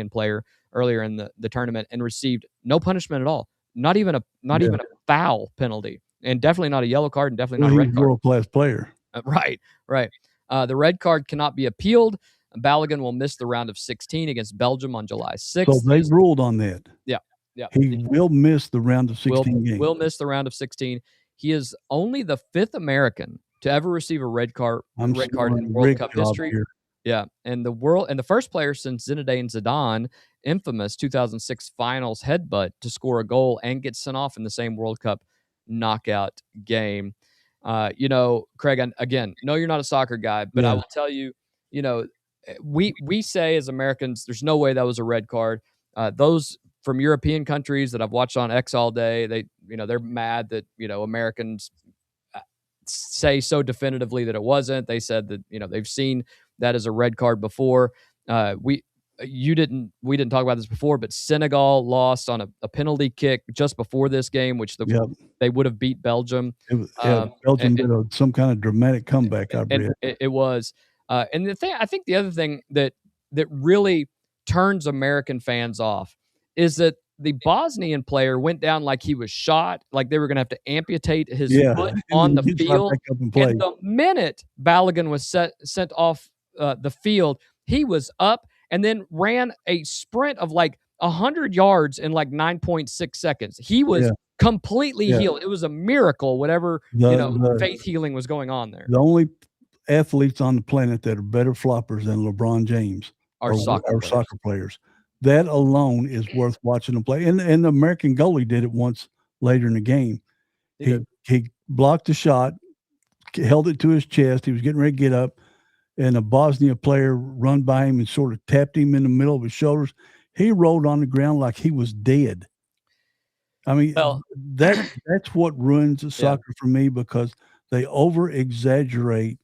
player earlier in the tournament and received no punishment at all. Not even a foul penalty, and definitely not a yellow card, and definitely not a red card. World-class player. Right. The red card cannot be appealed. Balogun will miss the round of 16 against Belgium on July 6th. So they ruled on that. Yeah. He will miss the round of 16 games. Will miss the round of 16. He is only the 5th American to ever receive a red card in World Cup history. Here. Yeah, and the first player since Zinedine Zidane, infamous 2006 finals headbutt to score a goal and get sent off in the same World Cup knockout game. Craig, again, no, you're not a soccer guy, but I will tell you, we say as Americans, there's no way that was a red card. Those from European countries that I've watched on X all day, they're mad that Americans say so definitively that it wasn't. They said that they've seen that as a red card before. We didn't talk about this before, but Senegal lost on a penalty kick just before this game, which they would have beat Belgium. Belgium did some kind of dramatic comeback. It was. And I think the other thing that really turns American fans off is that the Bosnian player went down like he was shot, like they were going to have to amputate his foot on the field. And the minute Balogun was sent off the field, he was up and then ran a sprint of like 100 yards in like 9.6 seconds. He was completely healed. It was a miracle, whatever faith healing was going on there. The only athletes on the planet that are better floppers than LeBron James Our soccer players. That alone is worth watching them play. And the American goalie did it once later in the game. He blocked the shot, held it to his chest. He was getting ready to get up, and a Bosnia player run by him and sort of tapped him in the middle of his shoulders. He rolled on the ground like he was dead. I mean, that's what ruins soccer for me, because they over-exaggerate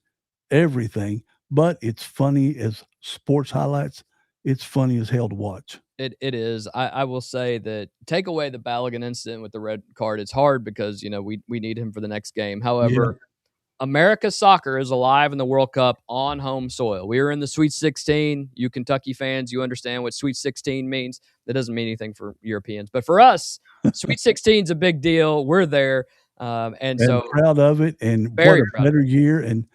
everything, but it's funny as sports highlights. It's funny as hell to watch. It is. I will say that take away the Balogun incident with the red card. It's hard because, we need him for the next game. However, America's soccer is alive in the World Cup on home soil. We are in the Sweet 16. You Kentucky fans, you understand what Sweet 16 means. That doesn't mean anything for Europeans. But for us, Sweet 16 is a big deal. We're there. And so proud of it. And very what a better year. And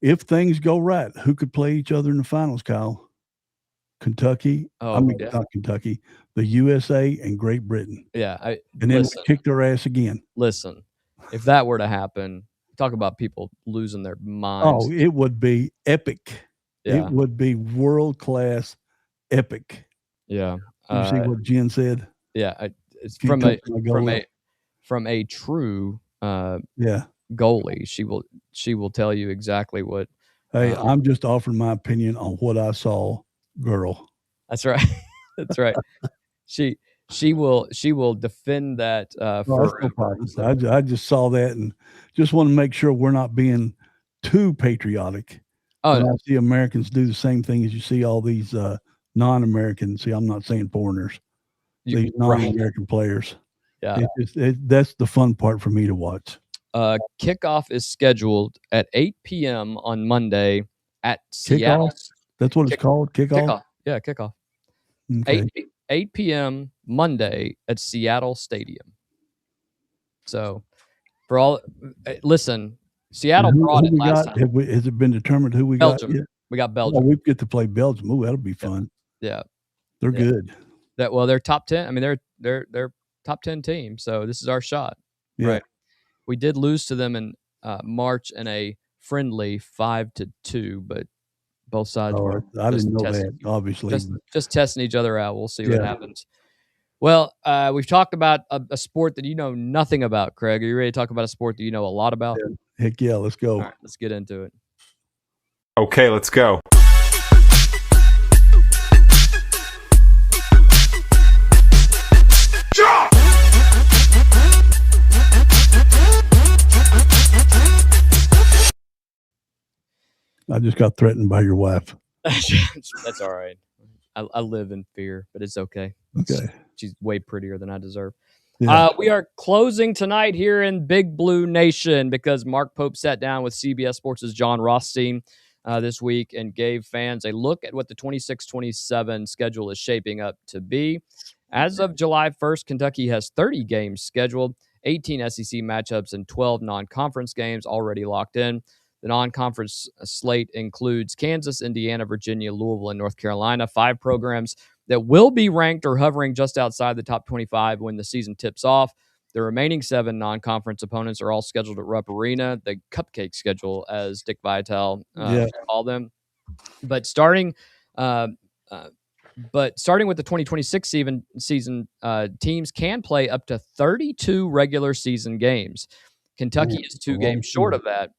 if things go right, who could play each other in the finals, Kyle? Kentucky. Not Kentucky. The USA and Great Britain. Yeah. And then we kick their ass again. Listen, if that were to happen, talk about people losing their minds. Oh, it would be epic. Yeah. It would be world-class epic. Yeah. You see what Jen said? Yeah. It's from a true goalie. She will tell you exactly what. Hey, I'm just offering my opinion on what I saw, girl. That's right. That's right. She will defend that for no problem. I just saw that and just want to make sure we're not being too patriotic. I see Americans do the same thing as you see all these non-Americans. See, I'm not saying foreigners. These non-American players. Yeah, that's the fun part for me to watch. Kickoff is scheduled at 8 p.m. on Monday at Seattle. That's what it's called? Kickoff? Yeah, kickoff. Okay. 8 p.m. Monday at Seattle Stadium. So, for all, listen, Seattle brought it last time. Has it been determined who we got? We got Belgium. We get to play Belgium. Ooh, that'll be fun. Yeah, they're good. They're top 10. I mean, they're top 10 team. So this is our shot. Yeah. Right. We did lose to them in March in a friendly 5-2, but both sides were. I didn't know that, obviously. Just testing each other out. We'll see what happens. Well, we've talked about a sport that you know nothing about, Craig. Are you ready to talk about a sport that you know a lot about? Yeah. Heck yeah, let's go. All right, let's get into it. Okay, let's go. I just got threatened by your wife. That's all right. I live in fear, but it's okay. Okay. She's way prettier than I deserve. Yeah. We are closing tonight here in Big Blue Nation because Mark Pope sat down with CBS Sports' John Rothstein this week and gave fans a look at what the 26-27 schedule is shaping up to be. As of July 1st, Kentucky has 30 games scheduled, 18 SEC matchups, and 12 non-conference games already locked in. The non-conference slate includes Kansas, Indiana, Virginia, Louisville, and North Carolina, 5 programs that will be ranked or hovering just outside the top 25 when the season tips off. The remaining 7 non-conference opponents are all scheduled at Rupp Arena, the cupcake schedule, as Dick Vitale called them. But starting with the 2026 season, teams can play up to 32 regular season games. Kentucky is 2 games short of that.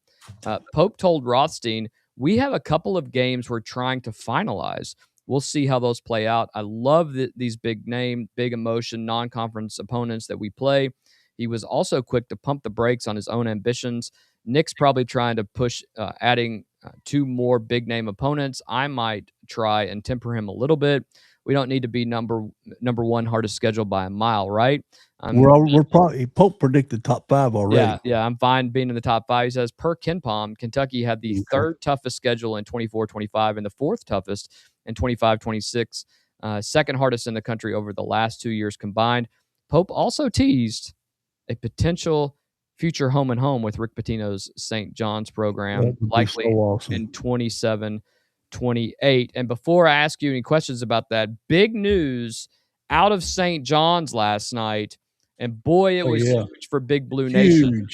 Pope told Rothstein, "We have a couple of games we're trying to finalize. We'll see how those play out. I love these big name, big emotion, non-conference opponents that we play." He was also quick to pump the brakes on his own ambitions. Nick's probably trying to push adding 2 more big name opponents. I might try and temper him a little bit. We don't need to be number 1 hardest schedule by a mile, right? We're probably Pope predicted top 5 already. Yeah, I'm fine being in the top 5. He says per KenPom, Kentucky had the 3rd toughest schedule in 24-25 and the 4th toughest in 25-26, 2nd hardest in the country over the last 2 years combined. Pope also teased a potential future home and home with Rick Pitino's St. John's program, likely in 27-28. And before I ask you any questions about that, big news out of St. John's last night. And boy, it was huge for Big Blue Nation.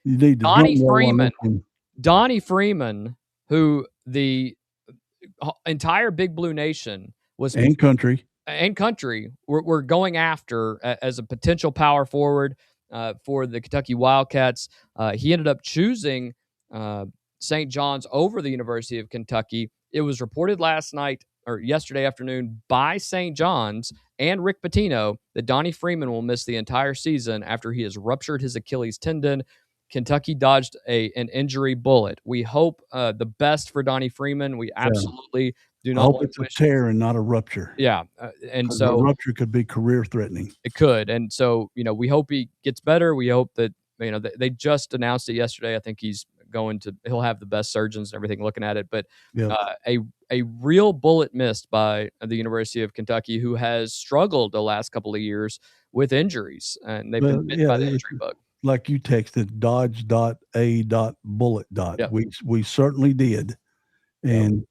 You need Donnie Freeman. Donnie Freeman, who the entire Big Blue Nation was and country were going after as a potential power forward for the Kentucky Wildcats. He ended up choosing St. John's over the University of Kentucky. It was reported last night or yesterday afternoon by St. John's and Rick Pitino that Donnie Freeman will miss the entire season after he has ruptured his Achilles tendon. Kentucky dodged an injury bullet. We hope the best for Donnie Freeman. We absolutely do not. I hope it's a tear and not a rupture. Yeah, and so a rupture could be career threatening. It could, and so we hope he gets better. We hope that they just announced it yesterday. I think he'll have the best surgeons and everything looking at it. But a real bullet missed by the University of Kentucky, who has struggled the last couple of years with injuries, and they've been bitten by the injury bug. Like you texted, dodge.a.bullet. Yep. We certainly did. And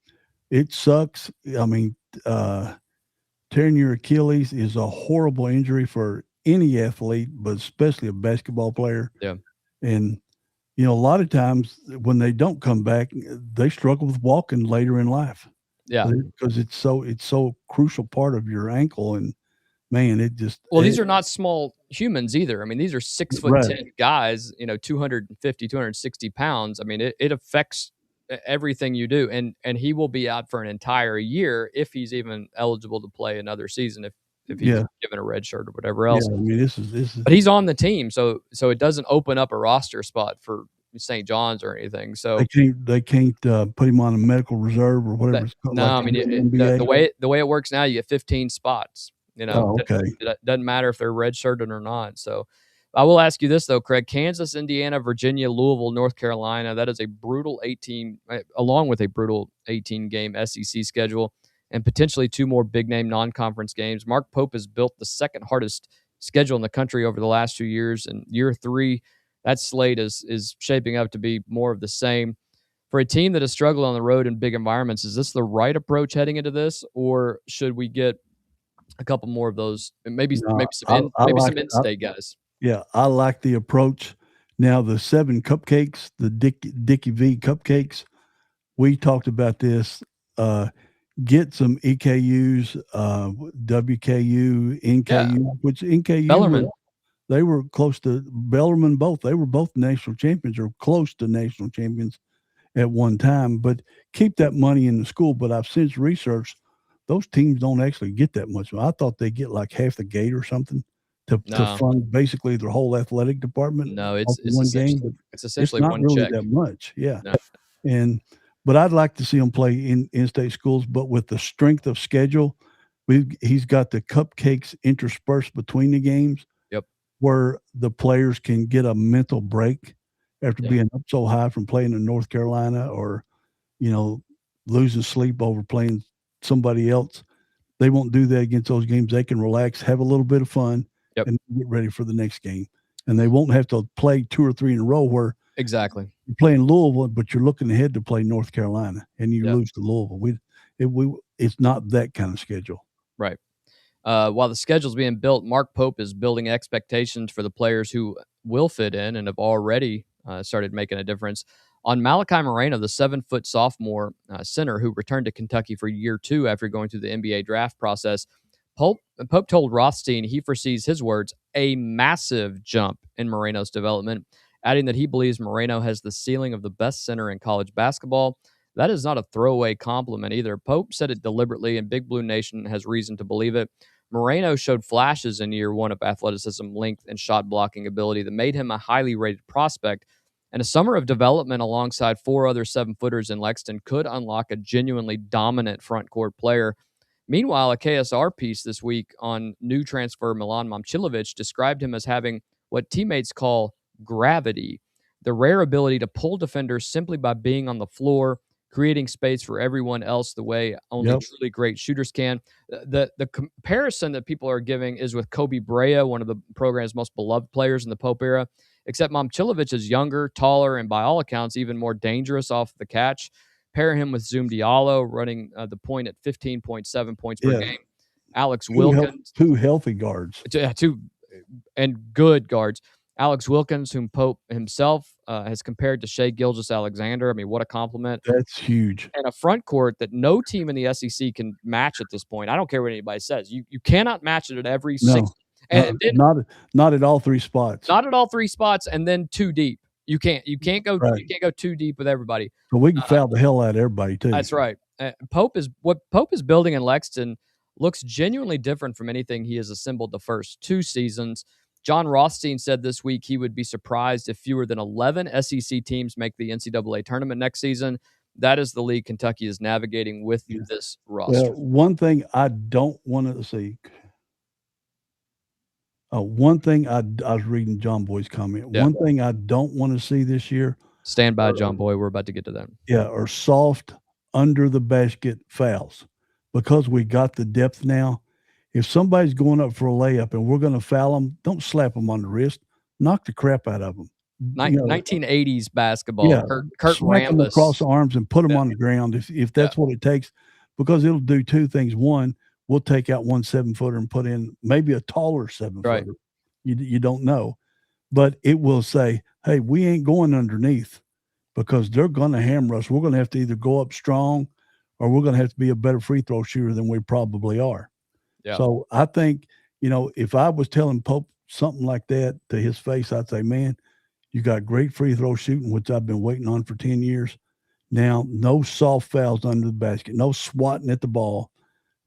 it sucks. I mean, tearing your Achilles is a horrible injury for any athlete, but especially a basketball player. Yeah. And, a lot of times when they don't come back, they struggle with walking later in life. Yeah. Because it's so crucial part of your ankle. And, man, these are not small humans either. I mean, these are 6'10" guys, 250, 260 pounds. I mean, it affects everything you do. And he will be out for an entire year if he's even eligible to play another season, if he's given a red shirt or whatever else. Yeah, I mean, this is. But he's on the team, so it doesn't open up a roster spot for St. John's or anything. So they can't put him on a medical reserve or whatever. I mean, the way it works now, you get 15 spots. Okay. It doesn't matter if they're redshirted or not. So I will ask you this though, Craig: Kansas, Indiana, Virginia, Louisville, North Carolina. That is a brutal 18, along with a brutal 18-game SEC schedule, and potentially 2 more big-name non-conference games. Mark Pope has built the second hardest schedule in the country over the last 2 years. And year 3, that slate is shaping up to be more of the same. For a team that has struggled on the road in big environments, is this the right approach heading into this, or should we get a couple more of those, maybe some in-state guys? Yeah, I like the approach. Now, the 7 cupcakes, the Dickie V cupcakes, we talked about this. Get some EKUs, WKU, NKU, which NKU, Bellarmine. They were close to Bellarmine both. They were both national champions or close to national champions at one time. But keep that money in the school. But I've since researched those teams don't actually get that much. I thought they get like half the gate or something to fund basically their whole athletic department. No, it's one game, but it's essentially not one really check. that much. Yeah. No. But I'd like to see him play in state schools, but with the strength of schedule, he's got the cupcakes interspersed between the games. Yep. Where the players can get a mental break after being up so high from playing in North Carolina or, losing sleep over playing somebody else. They won't do that against those games. They can relax, have a little bit of fun, and get ready for the next game. And they won't have to play 2 or 3 in a row where exactly you're playing Louisville, but you're looking ahead to play North Carolina, and you lose to Louisville. It's not that kind of schedule. Right. While the schedule's being built, Mark Pope is building expectations for the players who will fit in and have already started making a difference. On Malachi Moreno, the 7-foot sophomore center who returned to Kentucky for year 2 after going through the NBA draft process, Pope told Rothstein he foresees, his words, a massive jump in Moreno's development, adding that he believes Moreno has the ceiling of the best center in college basketball. That is not a throwaway compliment either. Pope said it deliberately, and Big Blue Nation has reason to believe it. Moreno showed flashes in year 1 of athleticism, length, and shot blocking ability that made him a highly rated prospect. And a summer of development alongside 4 other 7-footers in Lexington could unlock a genuinely dominant front court player. Meanwhile, a KSR piece this week on new transfer Milan Momcilovic described him as having what teammates call gravity, the rare ability to pull defenders simply by being on the floor, creating space for everyone else the way only truly great shooters can. The comparison that people are giving is with Kobe Brea, one of the program's most beloved players in the Pope era, except Momcilovic is younger, taller, and by all accounts even more dangerous off the catch. Pair him with Zoom Diallo, running the point at 15.7 points per game. Alex Wilkins. 2 healthy guards. Two and good guards. Alex Wilkins, whom Pope himself has compared to Shea Gilgeous-Alexander. I mean, what a compliment. That's huge. And a front court that no team in the SEC can match at this point. I don't care what anybody says. You cannot match it at every single. And then, not at all three spots. Not at all three spots, and then too deep. You can't go Right. you can't go too deep with everybody. So we can foul the hell out of everybody too. That's right. Pope is building in Lexington looks genuinely different from anything he has assembled the first 2 seasons. John Rothstein said this week he would be surprised if fewer than 11 SEC teams make the NCAA tournament next season. That is the league Kentucky is navigating with this roster. Well, one thing I don't want to see. One thing I was reading John Boy's comment. Yeah. One thing I don't want to see this year. Stand by, John Boy. We're about to get to them. Yeah, or soft under the basket fouls, because we got the depth now. If somebody's going up for a layup and we're going to foul them, don't slap them on the wrist. Knock the crap out of them. 1980s basketball. Yeah, Kurt smack them Rambis across the arms and put them on the ground if that's what it takes, because it'll do 2 things. One, we'll take out one 7-footer and put in maybe a taller 7-footer. Right. You don't know, but it will say, hey, we ain't going underneath, because they're going to hammer us. We're going to have to either go up strong, or we're going to have to be a better free throw shooter than we probably are. Yeah. So I think, if I was telling Pope something like that to his face, I'd say, man, you got great free throw shooting, which I've been waiting on for 10 years. Now, no soft fouls under the basket, no swatting at the ball.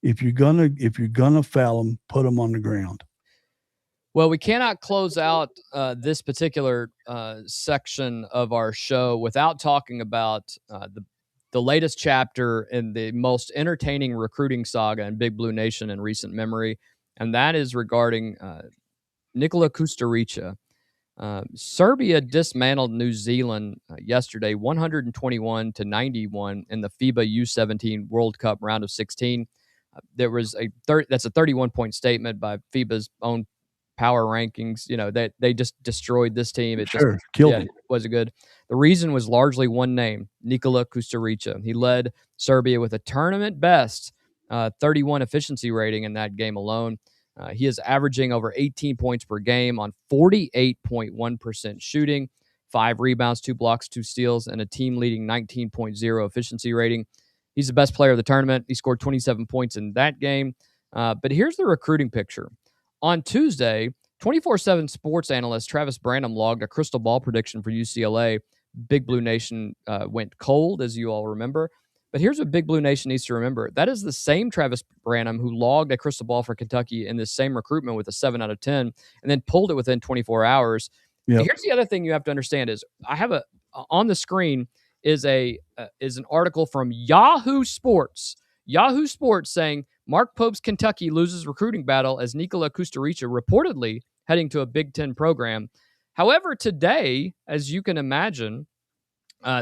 If you're gonna foul them, put them on the ground. Well, we cannot close out this particular section of our show without talking about the latest chapter in the most entertaining recruiting saga in Big Blue Nation in recent memory, and that is regarding Nikola Kusturica. Serbia dismantled New Zealand yesterday, 121-91 in the FIBA U17 World Cup round of 16. There was that's a 31-point statement by FIBA's own power rankings. They just destroyed this team. It killed them. It wasn't good. The reason was largely one name, Nikola Kusturica. He led Serbia with a tournament best 31 efficiency rating in that game alone. He is averaging over 18 points per game on 48.1% shooting, 5 rebounds, 2 blocks, 2 steals, and a team-leading 19.0 efficiency rating. He's the best player of the tournament. He scored 27 points in that game. But here's the recruiting picture. On Tuesday, 24/7 sports analyst Travis Branham logged a crystal ball prediction for UCLA. Big Blue Nation went cold, as you all remember. But here's what Big Blue Nation needs to remember. That is the same Travis Branham who logged a crystal ball for Kentucky in this same recruitment with a 7 out of 10 and then pulled it within 24 hours. Yep. Here's the other thing you have to understand is I have on the screen is an article from Yahoo Sports. Yahoo Sports saying Mark Pope's Kentucky loses recruiting battle as Nikola Kusturica reportedly heading to a Big Ten program. However, today, as you can imagine,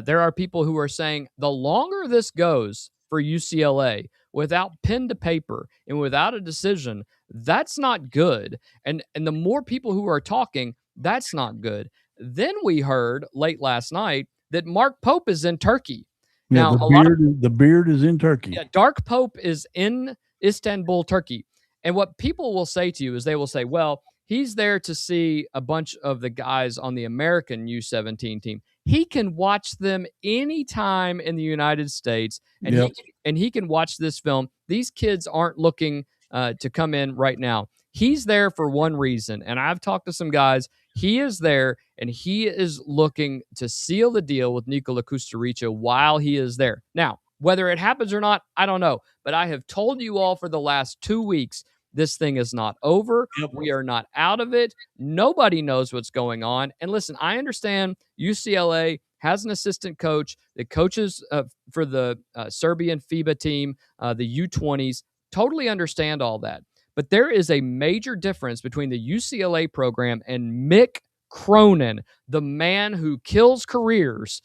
there are people who are saying the longer this goes for UCLA without pen to paper and without a decision, that's not good. And the more people who are talking, that's not good. Then we heard late last night that Mark Pope is in Turkey. Yeah, now, the beard is in Turkey. Yeah, Dark Pope is in Istanbul, Turkey. And what people will say to you is they will say, well, he's there to see a bunch of the guys on the American U17 team. He can watch them anytime in the United States, and he can watch this film. These kids aren't looking to come in right now. He's there for one reason, and I've talked to some guys. He is there, and he is looking to seal the deal with Nikola Kusturica while he is there. Now, whether it happens or not, I don't know. But I have told you all for the last 2 weeks, this thing is not over. Yep. We are not out of it. Nobody knows what's going on. And listen, I understand UCLA has an assistant coach that coaches for the Serbian FIBA team, the U20s. Totally understand all that. But there is a major difference between the UCLA program and Mick Cronin, the man who kills careers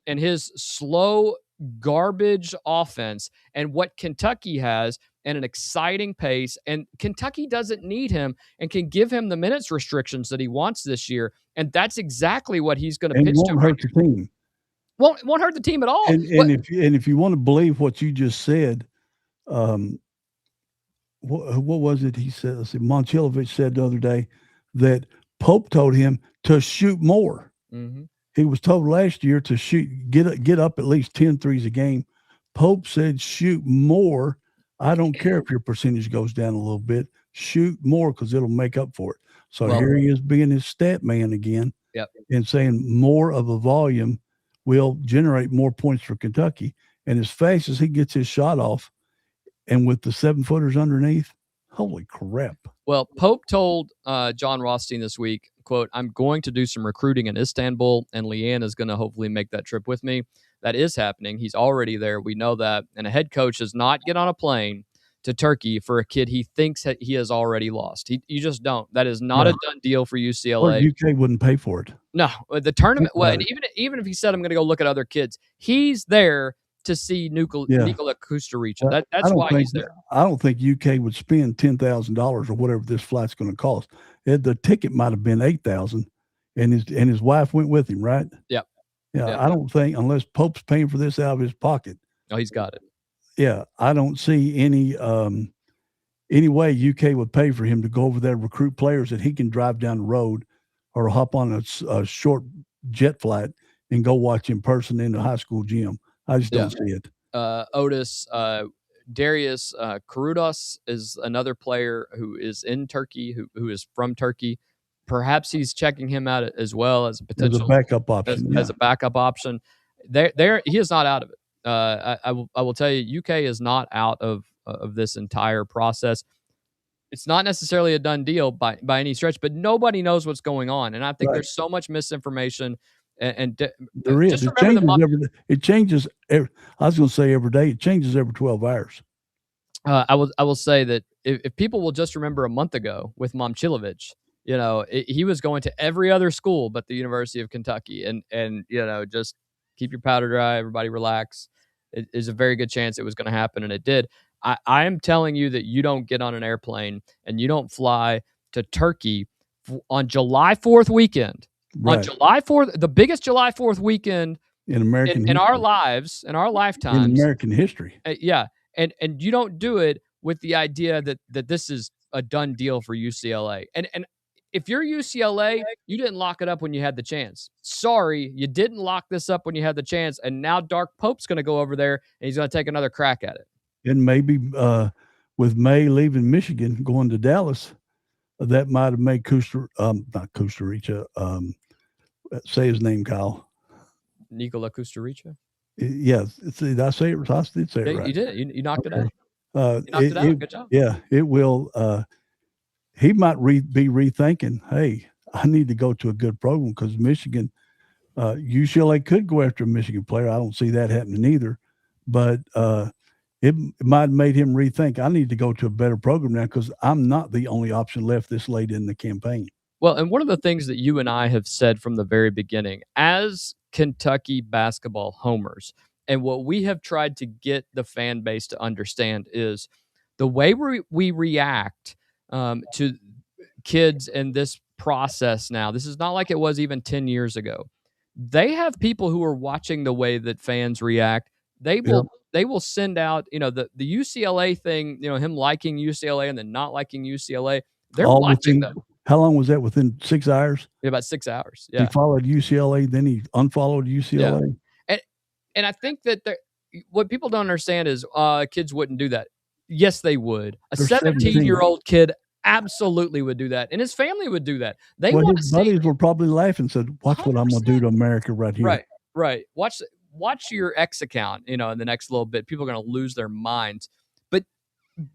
and his slow garbage offense, and what Kentucky has and an exciting pace. And Kentucky doesn't need him and can give him the minutes restrictions that he wants this year. And that's exactly what he's going to pitch to. Won't hurt the team. Won't hurt the team at all. And if you want to believe what you just said, what was it he said? Momcilovic said the other day that Pope told him to shoot more. Mm-hmm. He was told last year to get up at least 10 threes a game. Pope said shoot more. I don't care if your percentage goes down a little bit. Shoot more because it'll make up for it. So here he is being his stat man again. Yep. And saying more of a volume will generate more points for Kentucky. And as fast as he gets his shot off, and with the 7-footers underneath, holy crap. Well, Pope told John Rothstein this week, quote, "I'm going to do some recruiting in Istanbul, and Leanne is going to hopefully make that trip with me." That is happening. He's already there. We know that. And a head coach does not get on a plane to Turkey for a kid he thinks he has already lost. You just don't. That is not a done deal for UCLA. Or UK wouldn't pay for it. No, the tournament. Well, and even if he said, "I'm going to go look at other kids," he's there to see Nikola Kusturica. That's why he's there. I don't think UK would spend $10,000 or whatever this flight's going to cost. The ticket might have been $8,000, and his wife went with him, right? Yep. Yeah, yep. I don't think, unless Pope's paying for this out of his pocket. Oh, he's got it. Yeah, I don't see any way UK would pay for him to go over there and recruit players that he can drive down the road or hop on a short jet flight and go watch in person in the high school gym. I just don't see it. Otis, Darius Karudos is another player who is in Turkey, who is from Turkey. Perhaps he's checking him out as well as a potential backup option. As a backup option. There, he is not out of it. I will tell you, UK is not out of this entire process. It's not necessarily a done deal by any stretch, but nobody knows what's going on, and I think there's so much misinformation. And there is. It changes. I was going to say every day. It changes every 12 hours. I will say that if people will just remember a month ago with Momcilovic, he was going to every other school but the University of Kentucky, and just keep your powder dry. Everybody relax. It is a very good chance it was going to happen, and it did. I am telling you that you don't get on an airplane and you don't fly to Turkey on July 4th weekend. Right. On July 4th, the biggest July 4th weekend in American in our lives, in our lifetimes, in American history. And you don't do it with the idea that this is a done deal for UCLA. And if you're UCLA, you didn't lock it up when you had the chance. Sorry, you didn't lock this up when you had the chance, and now Dark Pope's going to go over there and he's going to take another crack at it. And maybe with May leaving Michigan, going to Dallas, that might have made not Kusturica. Say his name, Kyle. Nikola Kusturica? Yeah. Did I say it? I did say it right. You did. You knocked it out. You knocked it out. Good job. Yeah, it will. He might be rethinking, hey, I need to go to a good program because Michigan, UCLA could go after a Michigan player. I don't see that happening either. But it might have made him rethink, I need to go to a better program now because I'm not the only option left this late in the campaign. Well, and one of the things that you and I have said from the very beginning, as Kentucky basketball homers, and what we have tried to get the fan base to understand is the way we react to kids in this process now. This is not like it was even 10 years ago. They have people who are watching the way that fans react. They will send out, the UCLA thing, him liking UCLA and then not liking UCLA. They're watching them. How long was that? Within 6 hours? Yeah, about 6 hours. Yeah. He followed UCLA, then he unfollowed UCLA. Yeah. And I think that what people don't understand is kids wouldn't do that. Yes, they would. A 17-year-old kid absolutely would do that, and his family would do that. His buddies were probably laughing and said, watch 100%. What I'm going to do to America right here. Right. Watch your X account, in the next little bit. People are going to lose their minds.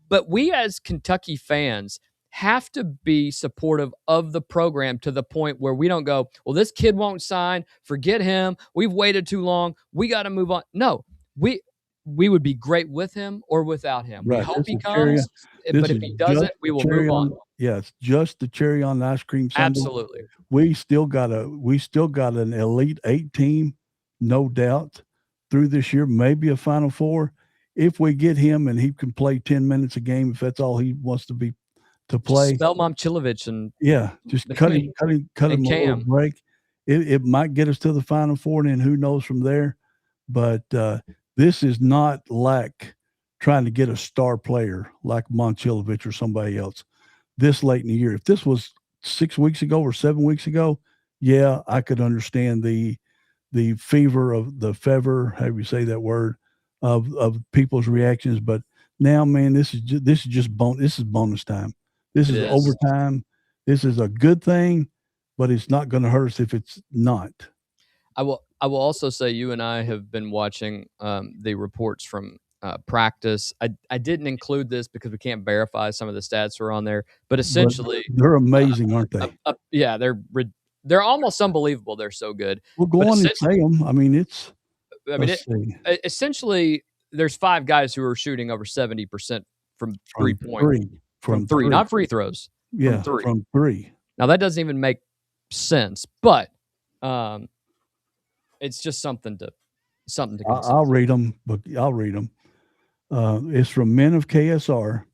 But we as Kentucky fans have to be supportive of the program to the point where we don't go, well, this kid won't sign. Forget him. We've waited too long. We got to move on. No, we would be great with him or without him. Right. We hope he comes, but if he doesn't, we will move on. Yeah, it's just the cherry on the ice cream sundae. Absolutely. We still got an Elite 8 team, no doubt, through this year, maybe a Final Four. If we get him and he can play 10 minutes a game, if that's all he wants to play. Spell Momcilovic and just cut him a little break. It might get us to the Final Four, and then who knows from there. But this is not like trying to get a star player like Momcilovic or somebody else this late in the year. If this was 6 weeks ago or 7 weeks ago, yeah, I could understand the fever, however you say that word, of people's reactions. But now, man, this is bonus time. This is overtime. This is a good thing, but it's not going to hurt us if it's not. I will also say you and I have been watching the reports from practice. I didn't include this because we can't verify some of the stats that are on there, but essentially they're amazing, aren't they? Yeah, they're almost unbelievable. They're so good. We'll go on and say them. I mean, essentially, there's 5 guys who are shooting over 70% from 3-point. From three, not free throws. Yeah, from three. Now that doesn't even make sense, but it's just something to consider. I'll read them. It's from Men of KSR,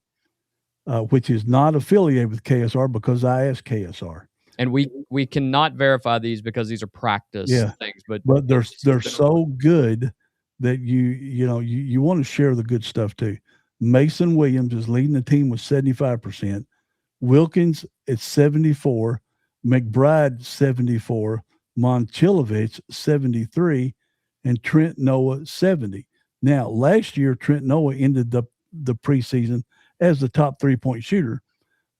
which is not affiliated with KSR because I asked KSR. And we cannot verify these because these are practice things, but they're so good that you want to share the good stuff too. Mason Williams is leading the team with 75%. Wilkins at 74, McBride 74, Monchilovich 73, and Trent Noah 70. Now, last year Trent Noah ended the preseason as the top 3-point shooter.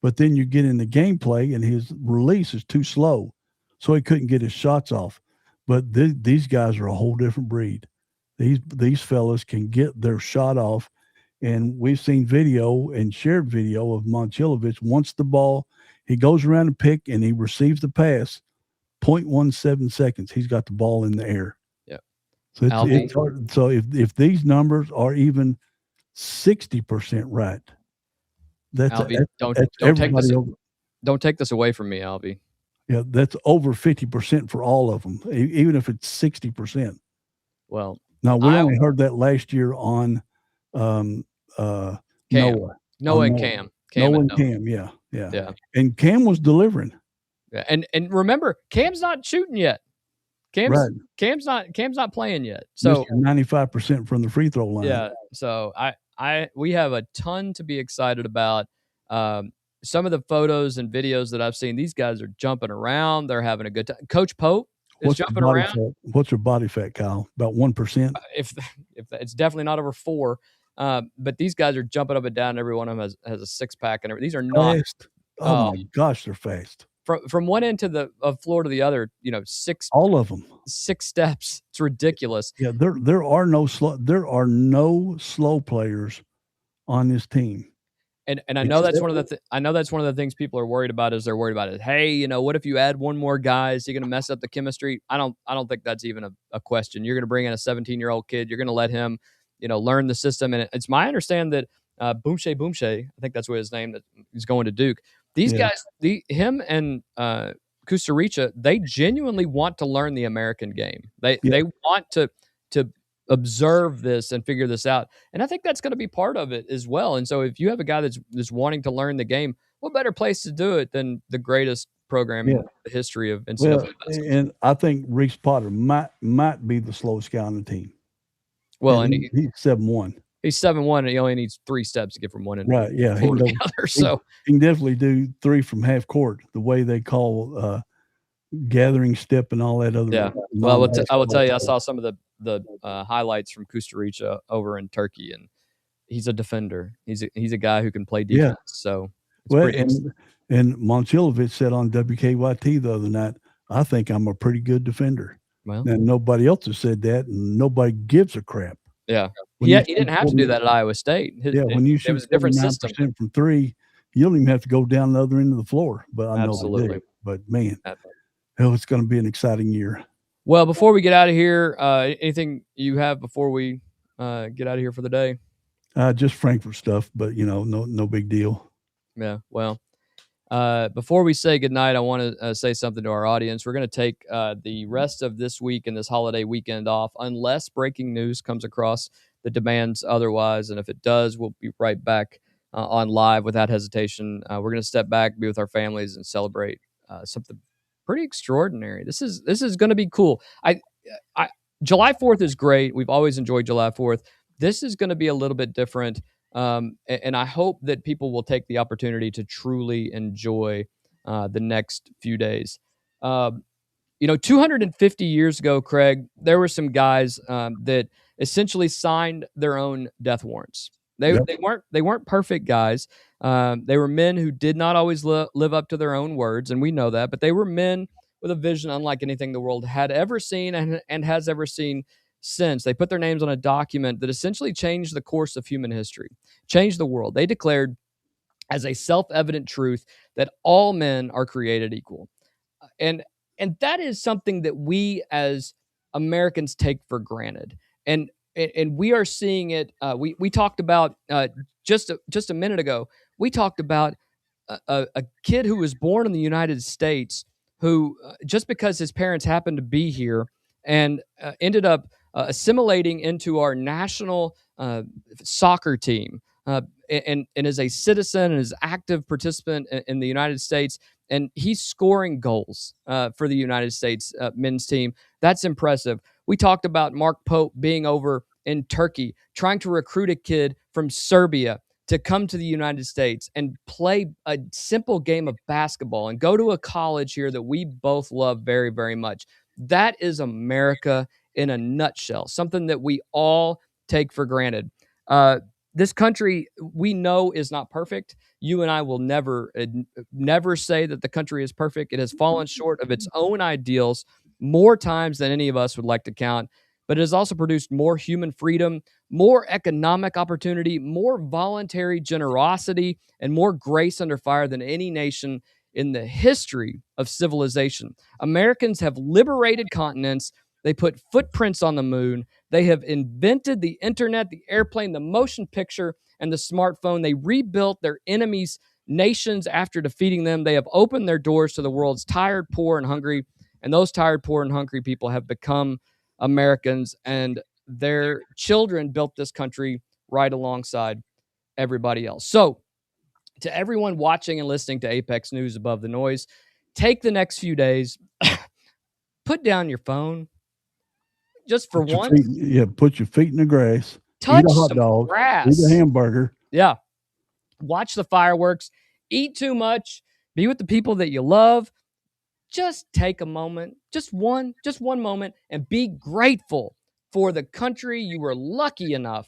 But then you get in the gameplay and his release is too slow, so he couldn't get his shots off. But these guys are a whole different breed. These fellas can get their shot off, and we've seen video and shared video of Monchilovich. Once the ball, he goes around the pick and he receives the pass, 0.17 seconds, he's got the ball in the air. Yeah. So it's hard. So if these numbers are even 60% right, don't take this away from me, Albie. Yeah, that's over 50% for all of them, even if it's 60%. Well, now we only heard that last year on Noah and Cam. Yeah. And Cam was delivering. Yeah, and remember, Cam's not shooting yet. Cam's not playing yet. So 95% from the free throw line. Yeah. So we have a ton to be excited about. Some of the photos and videos that I've seen, these guys are jumping around. They're having a good time. Coach Pope is jumping around. What's your body fat, Kyle? About 1%? If it's definitely not over 4. But these guys are jumping up and down. Every one of them has a 6-pack, and these are not fast. Oh my gosh, they're fast. From one end of floor to the other, 6. All of them. 6 steps. It's ridiculous. Yeah, there are no slow players on this team. And I know that's one of the things people are worried about. Is they're worried about it. Hey, what if you add one more guy? Is he going to mess up the chemistry? I don't think that's even a question. You're going to bring in a 17-year-old kid. You're going to let him, learn the system. And it's my understanding that Boomshay, I think that's what his name, that he's going to Duke. These guys, him and Kusaricha, they genuinely want to learn the American game. They want to observe this and figure this out. And I think that's going to be part of it as well. And so if you have a guy that's wanting to learn the game, what better place to do it than the greatest program in the history of NCAA basketball? And I think Reese Potter might be the slowest guy on the team. Well, and he's 7'1". He's 7'1", and he only needs 3 steps to get from one end to the other. So he can definitely do 3 from half court, the way they call gathering step and all that other. Yeah. Well, I will tell you, I saw some of the highlights from Kusaricha over in Turkey, and he's a defender. He's a guy who can play defense. So and Monchilovich said on WKYT the other night, I think I'm a pretty good defender. Well, and nobody else has said that, and nobody gives a crap. Yeah. He didn't have to do that at Iowa State. When you shoot 49% from 3, you don't even have to go down the other end of the floor. But I know they do. But man, it's going to be an exciting year. Well, before we get out of here, anything you have before we get out of here for the day? Just Frankfurt stuff, but no big deal. Yeah. Well, before we say goodnight, I want to say something to our audience. We're going to take the rest of this week and this holiday weekend off, unless breaking news comes across that demands otherwise. And if it does, we'll be right back on live without hesitation. We're going to step back, be with our families, and celebrate something pretty extraordinary. This is going to be cool. July 4th is great. We've always enjoyed July 4th. This is going to be a little bit different. And I hope that people will take the opportunity to truly enjoy the next few days. 250 years ago, Craig, there were some guys that essentially signed their own death warrants. They weren't perfect guys. They were men who did not always live up to their own words, and we know that. But they were men with a vision unlike anything the world had ever seen and has ever seen since. They put their names on a document that essentially changed the course of human history, changed the world. They declared as a self-evident truth that all men are created equal. And and that is something that we as Americans take for granted. And we are seeing it. We talked about just a minute ago. We talked about a kid who was born in the United States who just because his parents happened to be here and ended up assimilating into our national soccer team and is a citizen and is active participant in the United States, and he's scoring goals for the United States men's team. That's impressive. We talked about Mark Pope being over in Turkey, trying to recruit a kid from Serbia to come to the United States and play a simple game of basketball and go to a college here that we both love very, very much. That is America in a nutshell, something that we all take for granted. This country we know is not perfect. You and I will never say that the country is perfect. It has fallen short of its own ideals more times than any of us would like to count, but it has also produced more human freedom, more economic opportunity, more voluntary generosity, and more grace under fire than any nation in the history of civilization. Americans have liberated continents. They put footprints on the moon. They have invented the internet, the airplane, the motion picture, and the smartphone. They rebuilt their enemies' nations after defeating them. They have opened their doors to the world's tired, poor, and hungry. And those tired, poor, and hungry people have become Americans, and their children built this country right alongside everybody else. So, to everyone watching and listening to Apex News Above the Noise, take the next few days, put down your phone just for once. Put your feet in the grass. Touch eat a hot some dog. grass. Eat a hamburger. Yeah. Watch the fireworks. Eat too much. Be with the people that you love. Just take a moment, just one moment, and be grateful for the country you were lucky enough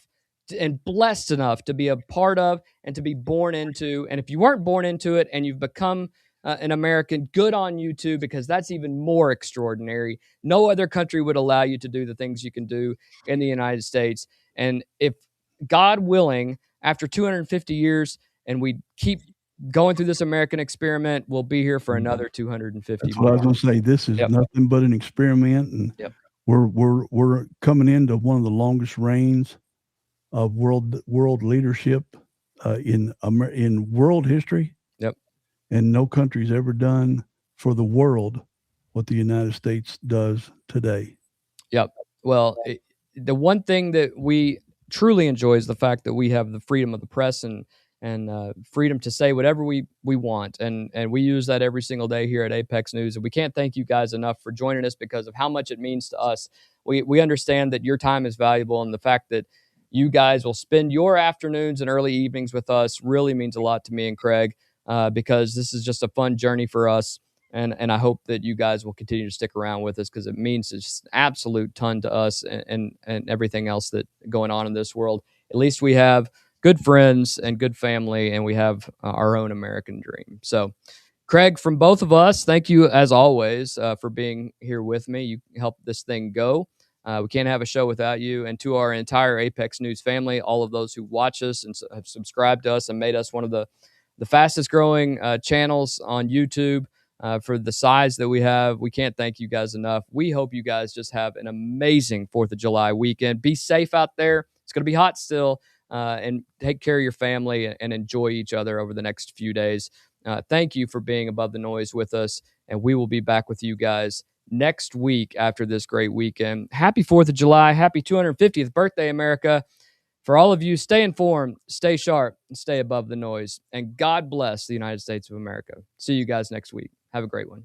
and blessed enough to be a part of and to be born into. And if you weren't born into it and you've become an American, good on you too, because that's even more extraordinary. No other country would allow you to do the things you can do in the United States. And if God willing, after 250 years, and we keep going through this American experiment, we'll be here for another 250. That's what I was going to say. This is nothing but an experiment, and we're coming into one of the longest reigns of world leadership in world history. Yep. And no country's ever done for the world what the United States does today. Yep. Well, the one thing that we truly enjoy is the fact that we have the freedom of the press and freedom to say whatever we want. And we use that every single day here at Apex News. And we can't thank you guys enough for joining us because of how much it means to us. We understand that your time is valuable, and the fact that you guys will spend your afternoons and early evenings with us really means a lot to me and Craig because this is just a fun journey for us. And I hope that you guys will continue to stick around with us because it means just an absolute ton to us and everything else that's going on in this world. At least we have good friends and good family, and we have our own American dream. So, Craig, from both of us, thank you as always for being here with me. You helped this thing go. We can't have a show without you. And to our entire Apex News family, all of those who watch us and have subscribed to us and made us one of the fastest growing channels on YouTube for the size that we have, we can't thank you guys enough. We hope you guys just have an amazing 4th of July weekend. Be safe out there. It's going to be hot still. And take care of your family and enjoy each other over the next few days. Thank you for being above the noise with us, and we will be back with you guys next week after this great weekend. Happy 4th of July. Happy 250th birthday, America. For all of you, stay informed, stay sharp, and stay above the noise. And God bless the United States of America. See you guys next week. Have a great one.